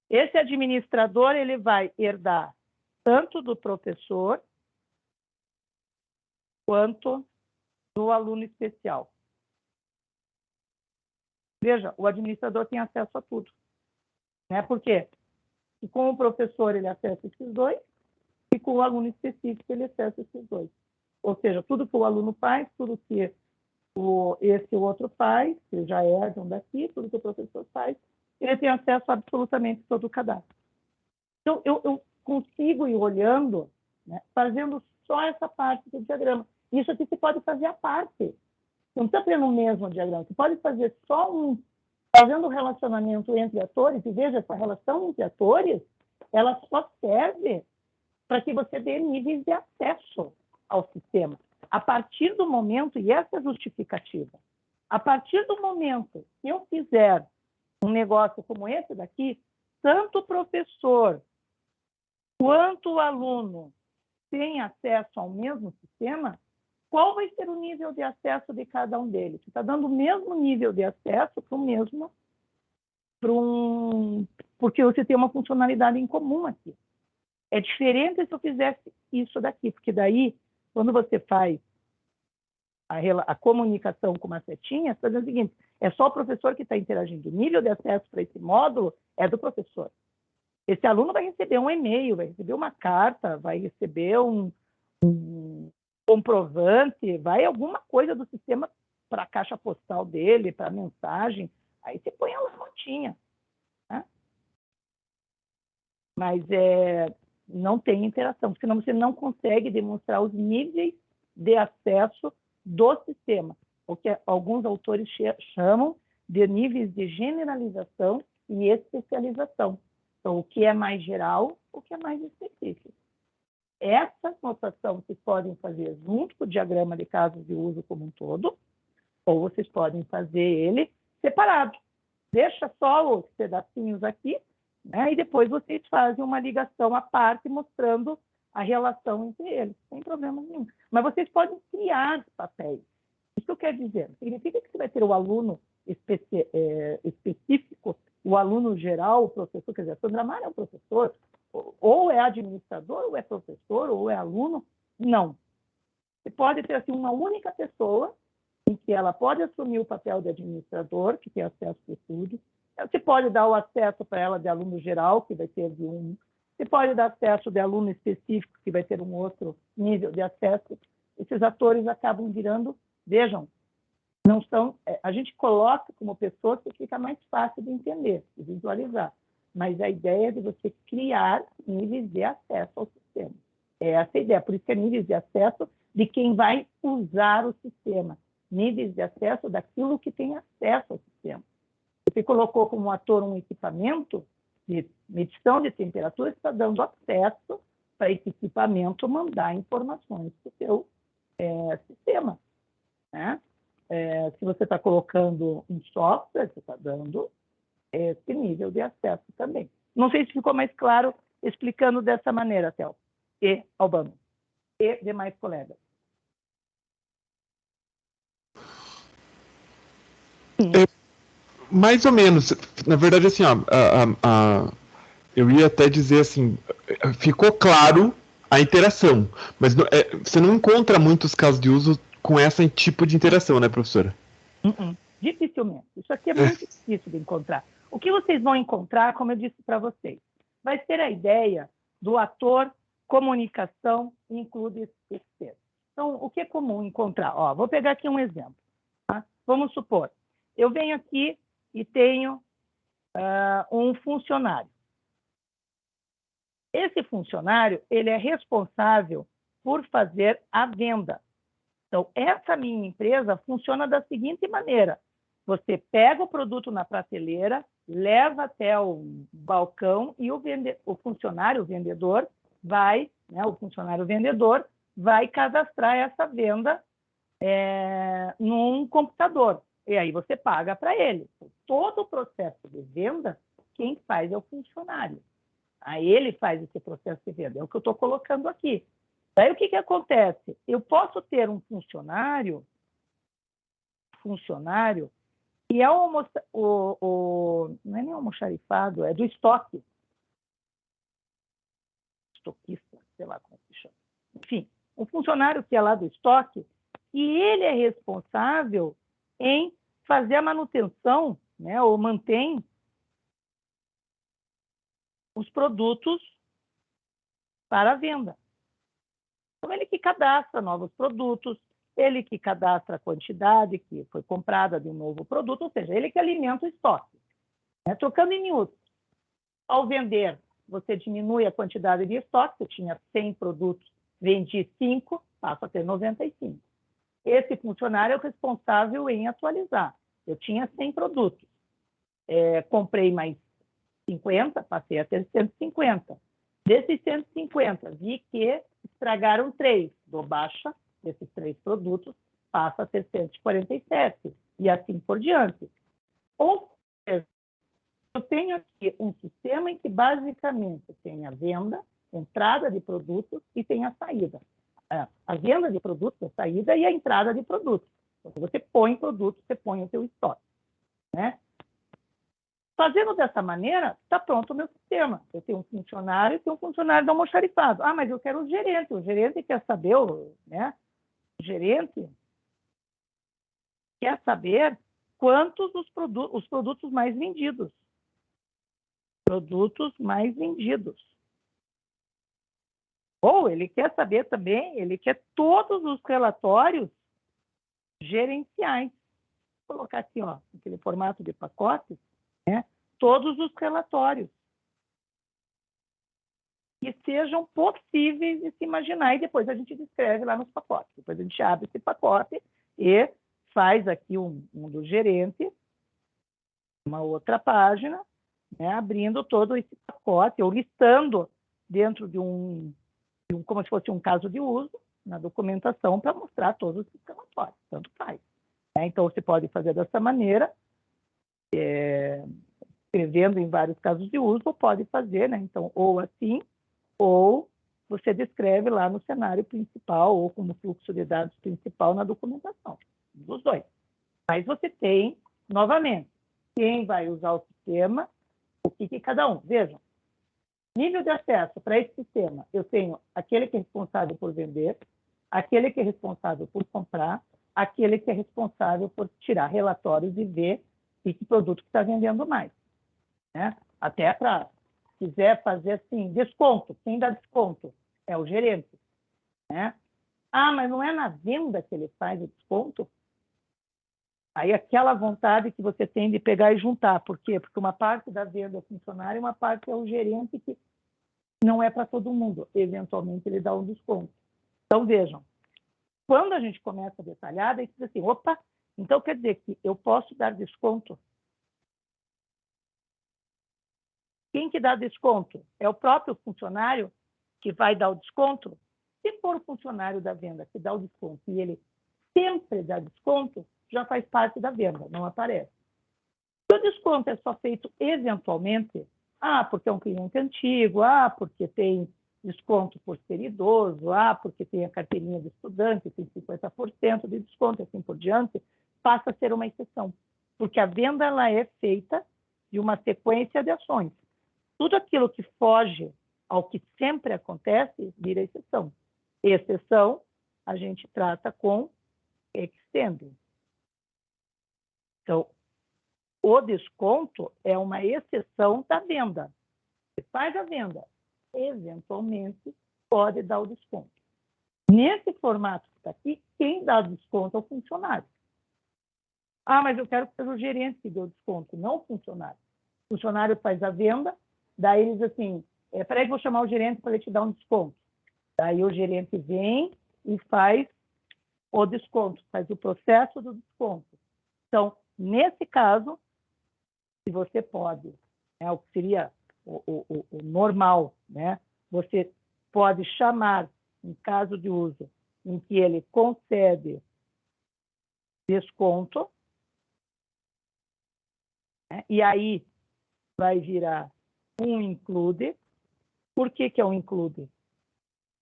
Speaker 1: Esse administrador, ele vai herdar tanto do professor quanto do aluno especial. Veja, o administrador tem acesso a tudo, né? Por quê? E com o professor ele acessa esses dois, e com o aluno específico ele acessa esses dois. Ou seja, tudo que o aluno faz, tudo que esse outro faz, que já herdam daqui, tudo que o professor faz, ele tem acesso a absolutamente todo o cadastro. Então, eu consigo ir olhando, né, fazendo só essa parte do diagrama. Isso aqui você pode fazer à parte. Não precisa ter no mesmo diagrama. Você pode fazer só fazendo o relacionamento entre atores, e veja, essa relação entre atores, ela só serve para que você dê níveis de acesso ao sistema. A partir do momento, e essa é a justificativa, a partir do momento que eu fizer um negócio como esse daqui, tanto o professor quanto o aluno têm acesso ao mesmo sistema, qual vai ser o nível de acesso de cada um deles? Você está dando o mesmo nível de acesso para o mesmo porque você tem uma funcionalidade em comum aqui. É diferente se eu fizesse isso daqui, porque daí, quando você faz a comunicação com uma setinha, você está dizendo o seguinte, é só o professor que está interagindo. O nível de acesso para esse módulo é do professor. Esse aluno vai receber um e-mail, vai receber uma carta, vai receber um comprovante, vai alguma coisa do sistema para a caixa postal dele, para a mensagem. Aí você põe a notinha. Né? Mas não tem interação, senão você não consegue demonstrar os níveis de acesso do sistema, o que alguns autores chamam de níveis de generalização e especialização. Então, o que é mais geral, o que é mais específico. Essa notação vocês podem fazer junto com o diagrama de casos de uso como um todo, ou vocês podem fazer ele separado. Deixa só os pedacinhos aqui, né, e depois vocês fazem uma ligação à parte mostrando a relação entre eles, sem problema nenhum. Mas vocês podem criar papéis. Isso quer dizer, significa que você vai ter o aluno específico, o aluno geral, o professor, quer dizer, a Sandra Mara é um professor, ou é administrador, ou é professor, ou é aluno. Não. Você pode ter assim, uma única pessoa em que ela pode assumir o papel de administrador, que tem acesso ao estudo. Você pode dar o acesso para ela de aluno geral, que vai ter de um. Você pode dar acesso de aluno específico, que vai ter um outro nível de acesso. Esses atores acabam virando, vejam, não são, a gente coloca como pessoa que fica mais fácil de entender, de visualizar. Mas a ideia é de você criar níveis de acesso ao sistema. É essa a ideia, por isso que é níveis de acesso de quem vai usar o sistema. Níveis de acesso daquilo que tem acesso ao sistema. Você colocou como ator um equipamento de medição de temperatura, está dando acesso para esse equipamento mandar informações para o seu sistema. Né? Se você está colocando um software, você está dando esse nível de acesso também. Não sei se ficou mais claro explicando dessa maneira, Théo, e Albano, e demais colegas.
Speaker 2: Mais ou menos. Na verdade, assim, ó, eu ia até dizer assim, ficou claro a interação, mas você não encontra muitos casos de uso com esse tipo de interação, né, professora?
Speaker 1: Dificilmente. Isso aqui é muito difícil de encontrar. O que vocês vão encontrar, como eu disse para vocês, vai ser a ideia do ator, comunicação, include terceiro. Então, o que é comum encontrar? Ó, vou pegar aqui um exemplo. Tá? Vamos supor, eu venho aqui e tenho um funcionário. Esse funcionário, ele é responsável por fazer a venda. Então, essa minha empresa funciona da seguinte maneira. Você pega o produto na prateleira, leva até o balcão e o funcionário, o vendedor, vai, né, o funcionário vendedor vai cadastrar essa venda num computador. E aí você paga para ele. Todo o processo de venda, quem faz é o funcionário. Aí ele faz esse processo de venda. É o que eu estou colocando aqui. Daí o que acontece? Eu posso ter um funcionário que é não é nem almoxarifado, é do estoque. Estoquista, sei lá como se chama. Enfim, um funcionário que é lá do estoque, e ele é responsável em fazer a manutenção, né, ou mantém os produtos para a venda. Então, ele que cadastra novos produtos, ele que cadastra a quantidade que foi comprada de um novo produto, ou seja, ele que alimenta o estoque. Né? Trocando em miúdos, ao vender, você diminui a quantidade de estoque, você tinha 100 produtos, vendi 5, passa a ter 95. Esse funcionário é o responsável em atualizar. Eu tinha 100 produtos, comprei mais 50, passei a ter 150. Desses 150, vi que estragaram 3, dou baixa desses 3 produtos, passa a ter 147, e assim por diante. Ou seja, eu tenho aqui um sistema em que basicamente tem a venda, entrada de produtos e tem a saída. A venda de produtos, a saída e a entrada de produtos. Então, você põe produtos, você põe o seu estoque. Né? Fazendo dessa maneira, está pronto o meu sistema. Eu tenho um funcionário e tenho um funcionário do almoxarifado. Ah, mas eu quero o gerente. O gerente quer saber, né? O gerente quer saber quantos os produtos mais vendidos. Produtos mais vendidos. Ou ele quer saber também, ele quer todos os relatórios gerenciais. Vou colocar aqui, ó, naquele formato de pacote, né? Todos os relatórios que sejam possíveis de se imaginar, e depois a gente descreve lá nos pacotes. Depois a gente abre esse pacote e faz aqui um do gerente, uma outra página, né, abrindo todo esse pacote, ou listando dentro de como se fosse um caso de uso, na documentação, para mostrar todos os relatórios, tanto faz. Então, você pode fazer dessa maneira, escrevendo em vários casos de uso, ou pode fazer, né? Então, ou assim, ou você descreve lá no cenário principal, ou como fluxo de dados principal na documentação, dos dois. Mas você tem, novamente, quem vai usar o sistema, o que cada um. Vejam, nível de acesso para esse sistema, eu tenho aquele que é responsável por vender, aquele que é responsável por comprar, aquele que é responsável por tirar relatórios e ver que produto que está vendendo mais. Né? Até para, quiser fazer assim, desconto. Quem dá desconto é o gerente. Né? Ah, mas não é na venda que ele faz o desconto? Aí aquela vontade que você tem de pegar e juntar. Por quê? Porque uma parte da venda é o funcionário e uma parte é o gerente, que não é para todo mundo. Eventualmente ele dá um desconto. Então, vejam, quando a gente começa a detalhar, daí diz assim, opa, então quer dizer que eu posso dar desconto? Quem que dá desconto? É o próprio funcionário que vai dar o desconto? Se for o funcionário da venda que dá o desconto e ele sempre dá desconto, já faz parte da venda, não aparece. Se o desconto é só feito eventualmente, porque é um cliente antigo, porque tem desconto por ser idoso, porque tem a carteirinha de estudante, tem 50% de desconto, assim por diante, passa a ser uma exceção. Porque a venda ela é feita de uma sequência de ações. Tudo aquilo que foge ao que sempre acontece, vira exceção. Exceção, a gente trata com extending. Então, o desconto é uma exceção da venda. Você faz a venda, eventualmente pode dar o desconto. Nesse formato que está aqui, quem dá o desconto é o funcionário. Mas eu quero que seja o gerente que dê o desconto, não o funcionário. O funcionário faz a venda, daí ele diz assim, peraí que vou chamar o gerente para ele te dar um desconto. Daí o gerente vem e faz o desconto, faz o processo do desconto. Então, nesse caso, se você pode, o que seria o normal, né? Você pode chamar, em caso de uso, em que ele concede desconto, né? E aí vai virar um include. Por que é um include?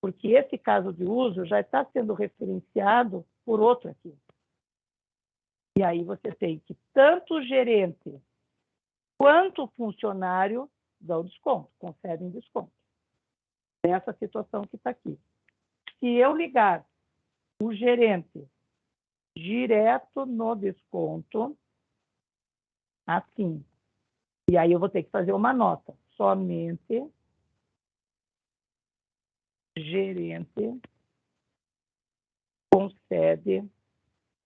Speaker 1: Porque esse caso de uso já está sendo referenciado por outro aqui. E aí você tem que tanto o gerente quanto o funcionário dão desconto, concedem desconto. Nessa situação que está aqui. Se eu ligar o gerente direto no desconto, assim, e aí eu vou ter que fazer uma nota. Somente gerente concede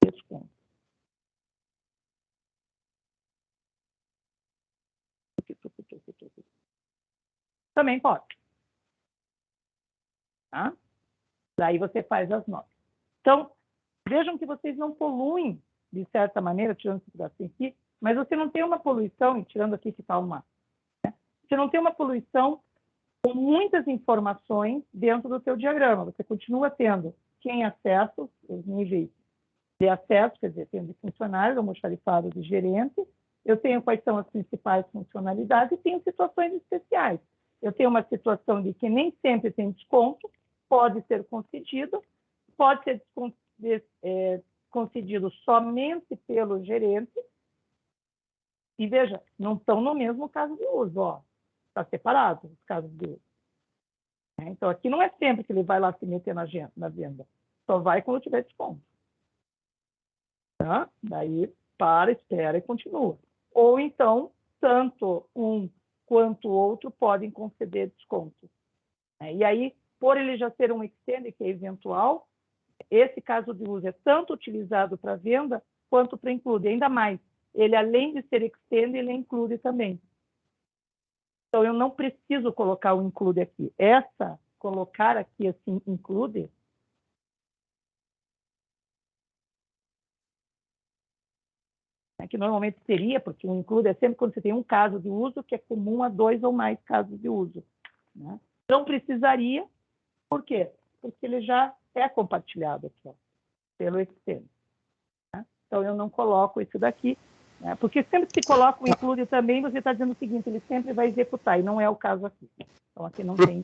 Speaker 1: desconto. Também pode. Tá? Daí você faz as notas. Então, vejam que vocês não poluem, de certa maneira, tirando esse pedacinho aqui, mas você não tem uma poluição, e tirando aqui que está uma, né? Você não tem uma poluição com muitas informações dentro do seu diagrama. Você continua tendo quem acessa, os níveis de acesso, quer dizer, tenho de funcionário, almoxarifado de gerente, eu tenho quais são as principais funcionalidades e tenho situações especiais. Eu tenho uma situação de que nem sempre tem desconto, pode ser concedido, pode ser concedido somente pelo gerente, E veja, não estão no mesmo caso de uso, ó. Está separado os casos de uso. Então, aqui não é sempre que ele vai lá se meter na venda. Só vai quando tiver desconto. Tá? Daí, espera e continua. Ou então, tanto um quanto o outro podem conceder desconto. E aí, por ele já ser um extended, que é eventual, esse caso de uso é tanto utilizado para venda quanto para include. Ainda mais, ele além de ser extended, ele include também. Então, eu não preciso colocar o include aqui. Colocar aqui assim, include, que normalmente seria, porque o include é sempre quando você tem um caso de uso que é comum a 2 ou mais casos de uso. Né? Não precisaria, por quê? Porque ele já é compartilhado aqui, ó, pelo extend. Né? Então, eu não coloco isso daqui, né? Porque sempre que se coloca o include também, você está dizendo o seguinte, ele sempre vai executar, e não é o caso aqui. Então, aqui não tem...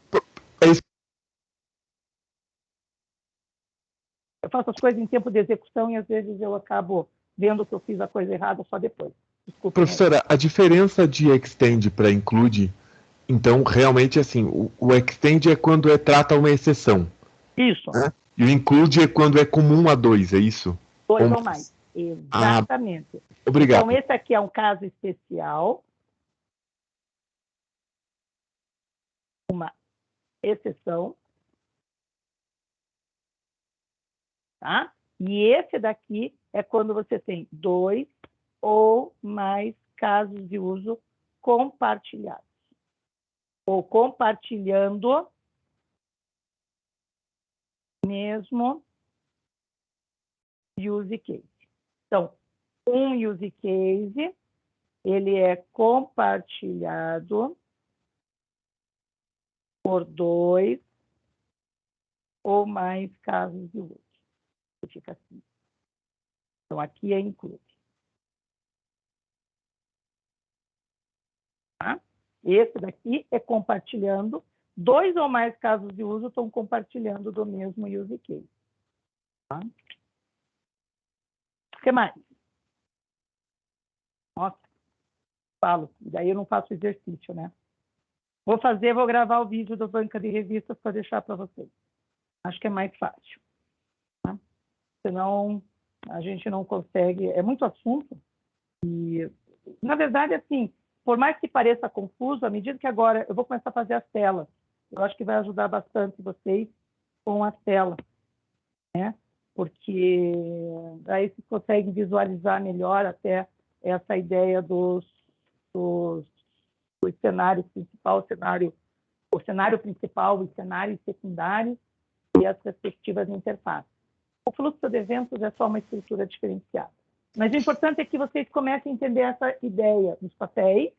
Speaker 1: Eu faço as coisas em tempo de execução e, às vezes, eu acabo vendo que eu fiz a coisa errada só depois. Desculpa.
Speaker 2: Professora, a diferença de extend para include, então, realmente, assim, o extend é quando trata uma exceção.
Speaker 1: Isso.
Speaker 2: Né? E o include é quando é comum a 2, é isso?
Speaker 1: 2 ou mais. Exatamente.
Speaker 2: Obrigado.
Speaker 1: Então, esse aqui é um caso especial. Uma exceção. Tá? E esse daqui é quando você tem 2 ou mais casos de uso compartilhados. Ou compartilhando mesmo use case. Então, um use case, ele é compartilhado por 2 ou mais casos de uso. Fica assim. Então, aqui é include. Tá? Esse daqui é compartilhando. 2 ou mais casos de uso estão compartilhando do mesmo use case. Tá? O que mais? Nossa, falo. Daí eu não faço exercício, né? Vou gravar o vídeo do Banca de Revistas para deixar para vocês. Acho que é mais fácil. Tá? Senão, a gente não consegue... É muito assunto. E, na verdade, assim, por mais que pareça confuso, à medida que agora eu vou começar a fazer as telas, eu acho que vai ajudar bastante vocês com as telas, né? Porque aí vocês conseguem visualizar melhor até essa ideia dos cenários principal, o cenário principal, os cenários secundários e as respectivas interfaces. O fluxo de eventos é só uma estrutura diferenciada. Mas o importante é que vocês comecem a entender essa ideia dos papéis,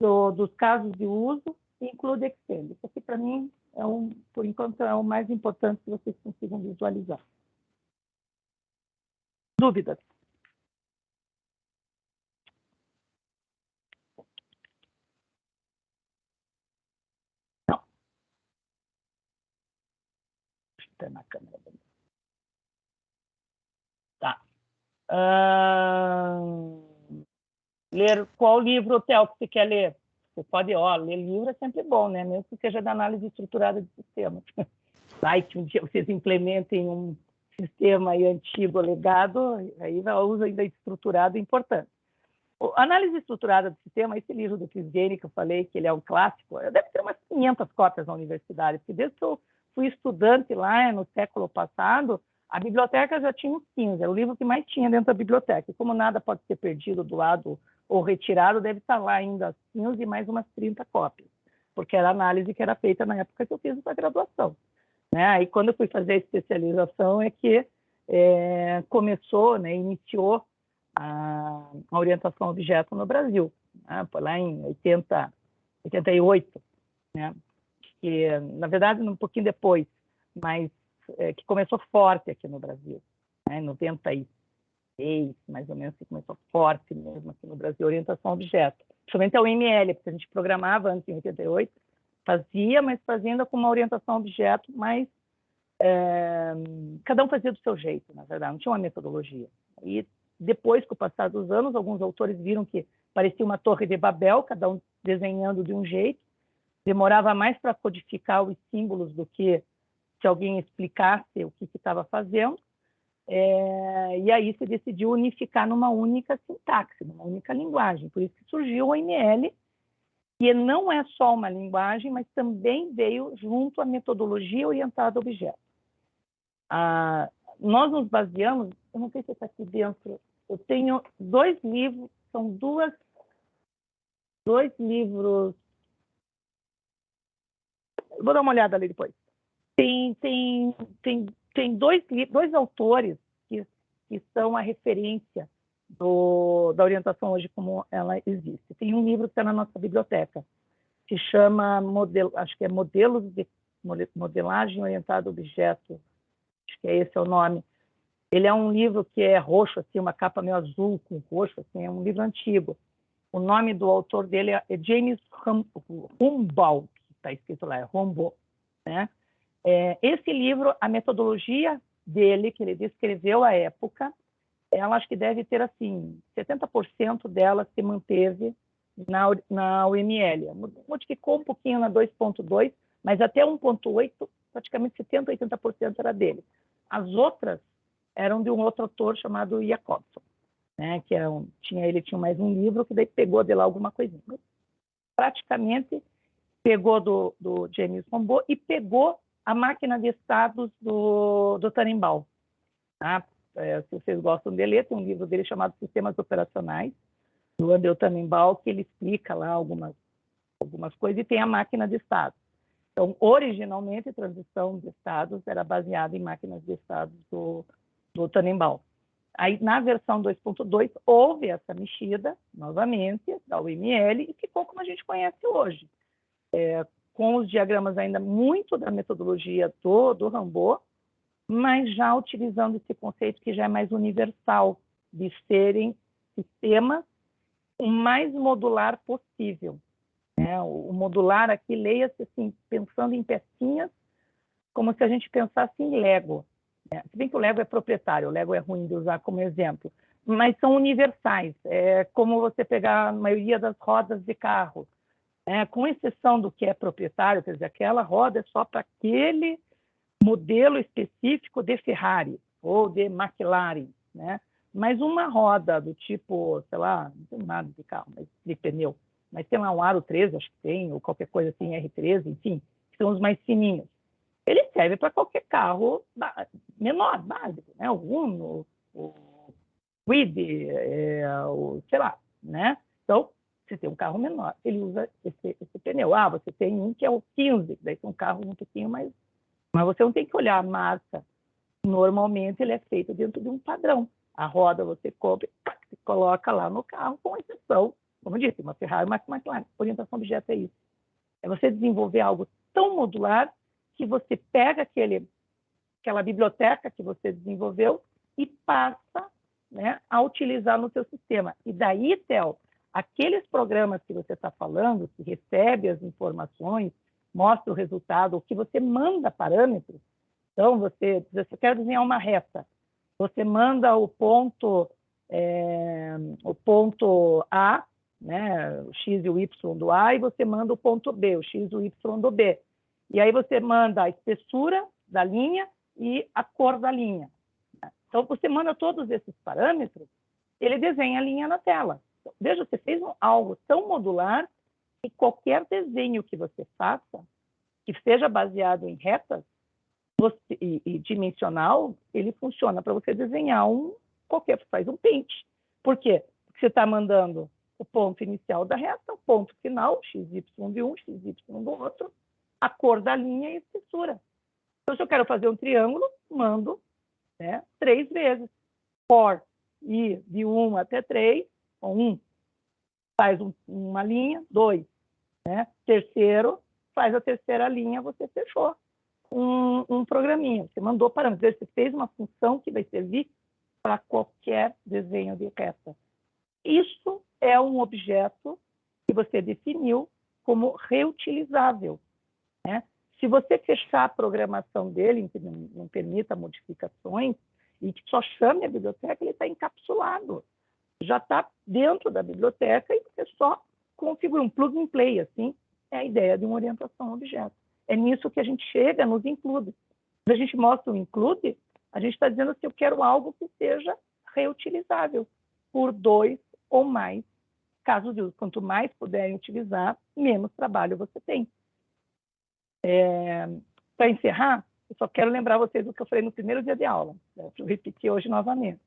Speaker 1: dos casos de uso e include extend. Isso aqui, para mim, por enquanto, é o mais importante que vocês consigam visualizar. Dúvidas? Não. Deixa eu ter na câmera. Tá. Ler qual livro, Theo, que você quer ler? Você pode, ler livro é sempre bom, né? Mesmo que seja da análise estruturada de sistemas. Vai que um dia vocês implementem um sistema aí antigo, legado, aí o uso ainda estruturado é importante. A análise estruturada do sistema, esse livro do Chris Gaines que eu falei, que ele é um clássico, deve ter umas 500 cópias na universidade, porque desde que eu fui estudante lá no século passado, a biblioteca já tinha uns 15, era o livro que mais tinha dentro da biblioteca. E como nada pode ser perdido, doado ou retirado, deve estar lá ainda 15 e mais umas 30 cópias, porque era a análise que era feita na época que eu fiz essa graduação. Né? Aí, quando eu fui fazer a especialização, é que começou, né, iniciou a orientação a objeto no Brasil, né? Foi lá em 88, né? Que, na verdade, um pouquinho depois, mas que começou forte aqui no Brasil, né? Em 96, mais ou menos, que começou forte mesmo aqui no Brasil, orientação a objeto. Principalmente a UML, porque a gente programava antes, em 88, mas fazia ainda com uma orientação a objeto, mas cada um fazia do seu jeito, na verdade, não tinha uma metodologia. E depois, com o passar dos anos, alguns autores viram que parecia uma torre de Babel, cada um desenhando de um jeito, demorava mais para codificar os símbolos do que se alguém explicasse o que estava fazendo, e aí se decidiu unificar numa única sintaxe, numa única linguagem. Por isso que surgiu o OML, que não é só uma linguagem, mas também veio junto à metodologia orientada a objeto. Nós nos baseamos, eu não sei se está aqui dentro, eu tenho 2 livros, são 2 livros, eu vou dar uma olhada ali depois. Tem 2 autores que são a referência da orientação hoje como ela existe. Tem um livro que está na nossa biblioteca, que chama, acho que é Modelos de Modelagem Orientada a Objeto, acho que esse é o nome. Ele é um livro que é roxo, assim, uma capa meio azul com roxo, assim, é um livro antigo. O nome do autor dele é James Humboldt, está escrito lá, é Humboldt, né? Esse livro, a metodologia dele, que ele descreveu à época, ela acho que deve ter, assim, 70% dela se manteve na UML. Modificou um pouquinho na 2.2, mas até 1.8, praticamente 70%, 80% era dele. As outras eram de um outro autor chamado Jacobson, né? Que ele tinha mais um livro que daí pegou de lá alguma coisinha. Praticamente pegou do James Humboldt e pegou a máquina de estados do Tannenbaum. Tá? Se vocês gostam de ler, tem um livro dele chamado Sistemas Operacionais, do Andrew Tannenbaum, que ele explica lá algumas coisas, e tem a máquina de estados. Então, originalmente, a transição de estados era baseada em máquinas de estados do Tannenbaum. Aí, na versão 2.2, houve essa mexida, novamente, da UML, e ficou como a gente conhece hoje, com os diagramas ainda muito da metodologia do Rambaud, mas já utilizando esse conceito que já é mais universal, de serem sistemas o mais modular possível. O modular aqui, leia-se assim, pensando em pecinhas, como se a gente pensasse em Lego. Se bem que o Lego é proprietário, o Lego é ruim de usar como exemplo, mas são universais. É como você pegar a maioria das rodas de carro, com exceção do que é proprietário, quer dizer, aquela roda é só para aquele modelo específico de Ferrari ou de McLaren, né? Mas uma roda do tipo, sei lá, não tem nada de carro, mas de pneu, mas tem lá um Aro 13, acho que tem, ou qualquer coisa assim, R13, enfim, que são os mais fininhos. Ele serve para qualquer carro menor, básico, né? O Uno, o Kwid, sei lá, né? Então, você tem um carro menor, ele usa esse pneu. Você tem um que é o 15, daí tem um carro um pouquinho mais... Mas você não tem que olhar a marca. Normalmente, ele é feito dentro de um padrão. A roda você compra e coloca lá no carro, com exceção, como eu disse, uma Ferrari, uma McLaren. Orientação objeto é isso. É você desenvolver algo tão modular que você pega aquela biblioteca que você desenvolveu e passa, né, a utilizar no seu sistema. E daí, Theo, aqueles programas que você está falando, que recebe as informações, mostra o resultado, o que você manda parâmetros. Então, você quer desenhar uma reta, você manda o ponto A, né, o x e o y do A, e você manda o ponto B, o x e o y do B. E aí você manda a espessura da linha e a cor da linha. Então, você manda todos esses parâmetros, ele desenha a linha na tela. Então, veja, você fez algo tão modular que qualquer desenho que você faça, que seja baseado em retas e dimensional, ele funciona para você desenhar faz um pente. Por quê? Porque você está mandando o ponto inicial da reta, o ponto final, XY de um, XY do outro, a cor da linha e a espessura. Então, se eu quero fazer um triângulo, mando 3 vezes. For I de 1 até 3, 1, faz uma linha, 2. Né? Terceiro, faz a terceira linha, você fechou um programinha. Você mandou parâmetros, você fez uma função que vai servir para qualquer desenho de reta. Isso é um objeto que você definiu como reutilizável. Né? Se você fechar a programação dele, que não permita modificações, e que só chame a biblioteca, ele está encapsulado. Já está dentro da biblioteca e você só configura um plug and play, assim, é a ideia de uma orientação a objeto. É nisso que a gente chega nos includes. Quando a gente mostra o include, a gente está dizendo que eu quero algo que seja reutilizável por 2 ou mais casos de uso. Quanto mais puderem utilizar, menos trabalho você tem. Para encerrar, eu só quero lembrar vocês do que eu falei no primeiro dia de aula. Eu repeti hoje novamente.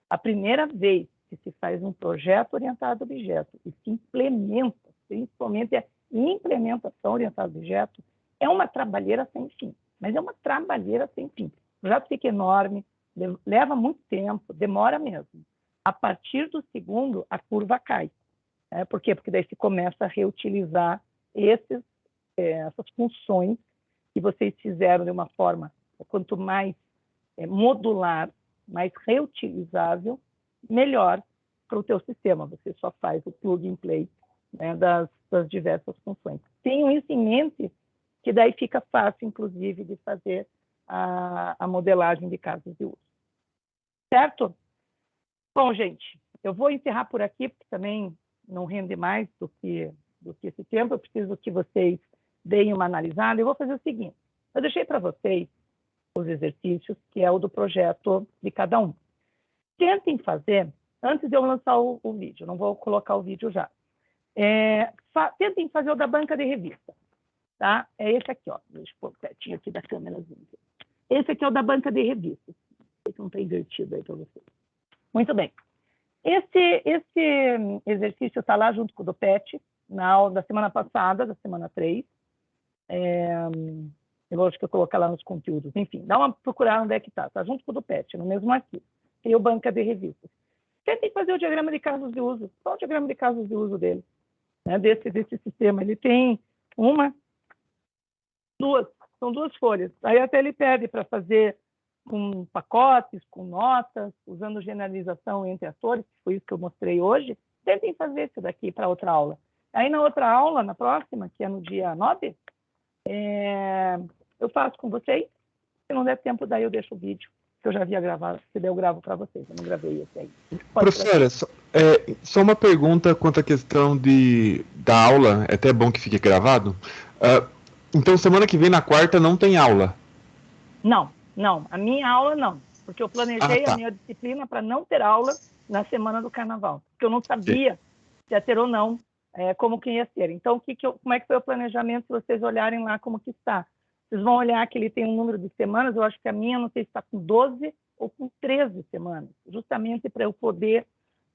Speaker 1: A primeira vez que se faz um projeto orientado a objeto e se implementa, principalmente a implementação orientada a objeto, é uma trabalheira sem fim. Mas é uma trabalheira sem fim. O projeto fica enorme, leva muito tempo, demora mesmo. A partir do segundo, a curva cai. Por quê? Porque daí se começa a reutilizar essas funções que vocês fizeram de uma forma, quanto mais modular, mais reutilizável, melhor para o teu sistema. Você só faz o plug and play, né, das diversas funções. Tenham isso em mente, que daí fica fácil, inclusive, de fazer a modelagem de casos de uso. Certo? Bom, gente, eu vou encerrar por aqui, porque também não rende mais do que esse tempo. Eu preciso que vocês deem uma analisada. Eu vou fazer o seguinte. Eu deixei para vocês os exercícios, que é o do projeto de cada um. Tentem fazer, antes de eu lançar o vídeo, não vou colocar o vídeo já. Tentem fazer o da banca de revista. Tá? É esse aqui, ó. Deixa eu pôr pertinho aqui da câmerazinha. Esse aqui é o da banca de revistas. Esse não está invertido aí para vocês. Muito bem. Esse exercício está lá junto com o do PET, na aula da semana passada, da semana 3. Eu acho que eu colocar lá nos conteúdos. Enfim, dá uma procurada onde é que está. Está junto com o do PET, no mesmo arquivo. Tem o banca de revistas. Tentem fazer o diagrama de casos de uso. Qual é o diagrama de casos de uso dele? Né? Desse sistema. Ele tem são 2 folhas. Aí até ele pede para fazer com pacotes, com notas, usando generalização entre atores, que foi isso que eu mostrei hoje. Tentem fazer isso daqui para outra aula. Aí na outra aula, na próxima, que é no dia 9, eu faço com vocês. Se não der tempo, daí eu deixo o vídeo, que eu já havia gravado, se der eu gravo para vocês. Eu não gravei esse aí.
Speaker 2: Professora, só uma pergunta quanto à questão da aula, é até bom que fique gravado. Então, semana que vem, na quarta, não tem aula?
Speaker 1: Não. A minha aula não. Porque eu planejei a minha disciplina para não ter aula na semana do carnaval. Porque eu não sabia se ia ter ou não, como que ia ser. Então, como é que foi o planejamento, se vocês olharem lá como que está? Vocês vão olhar que ele tem um número de semanas, eu acho que a minha, não sei se está com 12 ou com 13 semanas. Justamente para eu poder,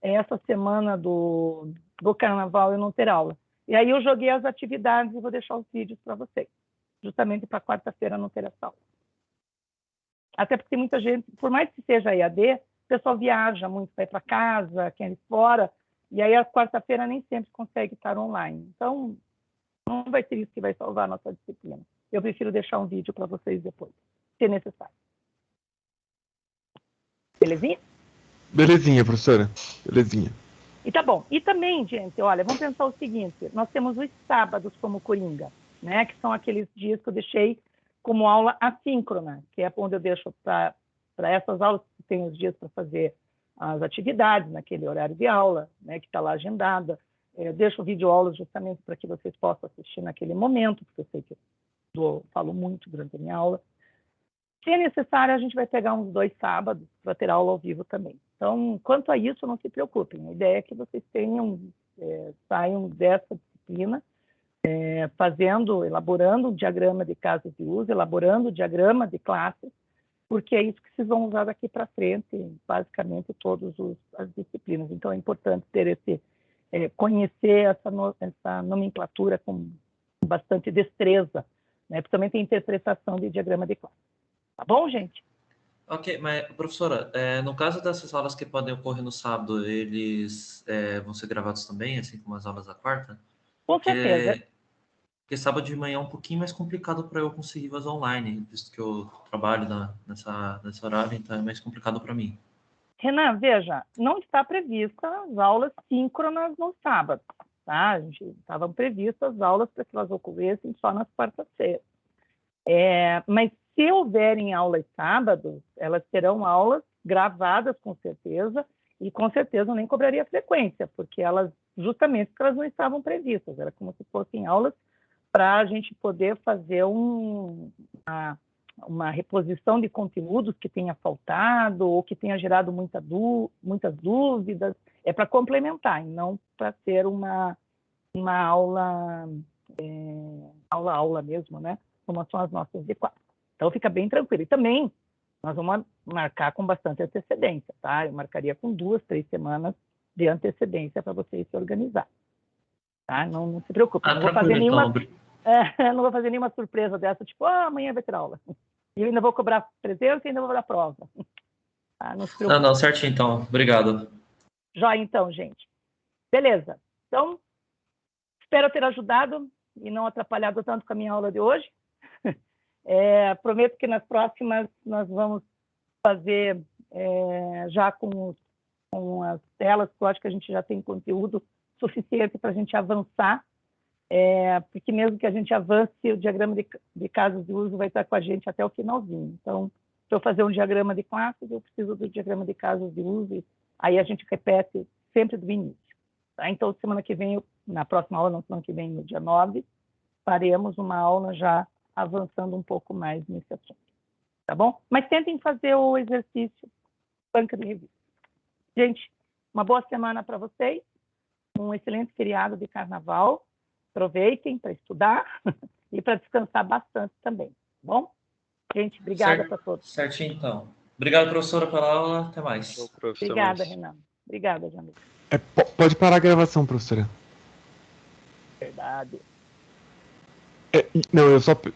Speaker 1: essa semana do carnaval, eu não ter aula. E aí eu joguei as atividades e vou deixar os vídeos para vocês, justamente para quarta-feira não ter essa aula. Até porque tem muita gente, por mais que seja EAD, o pessoal viaja muito, vai para casa, quer ir fora, e aí a quarta-feira nem sempre consegue estar online. Então, não vai ser isso que vai salvar a nossa disciplina. Eu prefiro deixar um vídeo para vocês depois, se necessário. Belezinha?
Speaker 2: Belezinha, professora. Belezinha.
Speaker 1: E tá bom. E também, gente, olha, vamos pensar o seguinte, nós temos os sábados como coringa, né, que são aqueles dias que eu deixei como aula assíncrona, que é onde eu deixo para essas aulas que tem os dias para fazer as atividades naquele horário de aula, né, que está lá agendada. Eu deixo videoaulas justamente para que vocês possam assistir naquele momento, porque eu sei que eu falo muito durante a minha aula. Se é necessário, a gente vai pegar uns 2 sábados para ter aula ao vivo também. Então, quanto a isso, não se preocupem. A ideia é que vocês saiam dessa disciplina elaborando um diagrama de casos de uso, elaborando um diagrama de classes, porque é isso que vocês vão usar daqui para frente, basicamente, todas as disciplinas. Então, é importante ter conhecer essa nomenclatura com bastante destreza, né? Porque também tem interpretação de diagrama de classe. Tá bom, gente?
Speaker 4: Ok, mas, professora, no caso dessas aulas que podem ocorrer no sábado, eles vão ser gravados também, assim como as aulas da quarta?
Speaker 1: Com certeza.
Speaker 4: Porque sábado de manhã é um pouquinho mais complicado para eu conseguir as online, visto que eu trabalho nesse horário, então é mais complicado para mim.
Speaker 1: Renan, veja, não está prevista as aulas síncronas no sábado, tá? Estavam previstas as aulas para que elas ocorressem só nas quartas-feiras. Mas se houverem aulas sábados, elas serão aulas gravadas, com certeza, e com certeza eu nem cobraria frequência, porque elas não estavam previstas, era como se fossem aulas para a gente poder fazer uma reposição de conteúdos que tenha faltado ou que tenha gerado muitas dúvidas, é para complementar, e não para ser uma aula, aula mesmo, né? Como são as nossas D4. Então fica bem tranquilo. E também nós vamos marcar com bastante antecedência, tá? Eu marcaria com 2, 3 semanas de antecedência para vocês se organizar. Tá? Não se preocupe. Não vou fazer nenhuma surpresa dessa, tipo, amanhã vai ter aula. E eu ainda vou cobrar presença e ainda vou dar prova. Tá? Não se preocupe.
Speaker 4: Não, certinho então. Obrigado.
Speaker 1: Joia, então, gente. Beleza. Então, espero ter ajudado e não atrapalhado tanto com a minha aula de hoje. Prometo que nas próximas nós vamos fazer já com as telas, que eu acho que a gente já tem conteúdo suficiente para a gente avançar, porque mesmo que a gente avance, o diagrama de casos de uso vai estar com a gente até o finalzinho. Então, para eu fazer um diagrama de classes, eu preciso do diagrama de casos de uso, e aí a gente repete sempre do início. Tá? Então, semana que vem, na próxima aula, não semana que vem, no dia 9, faremos uma aula já avançando um pouco mais nesse assunto. Tá bom? Mas tentem fazer o exercício banca de revista. Gente, uma boa semana para vocês, um excelente feriado de carnaval, aproveitem para estudar e para descansar bastante também, tá bom? Gente, obrigada para todos.
Speaker 4: Certinho, então. Obrigado, professora, pela aula. Até mais.
Speaker 1: Obrigada, Renan. Obrigada, Jamil.
Speaker 2: Pode parar a gravação, professora.
Speaker 1: Verdade.
Speaker 2: Não, eu só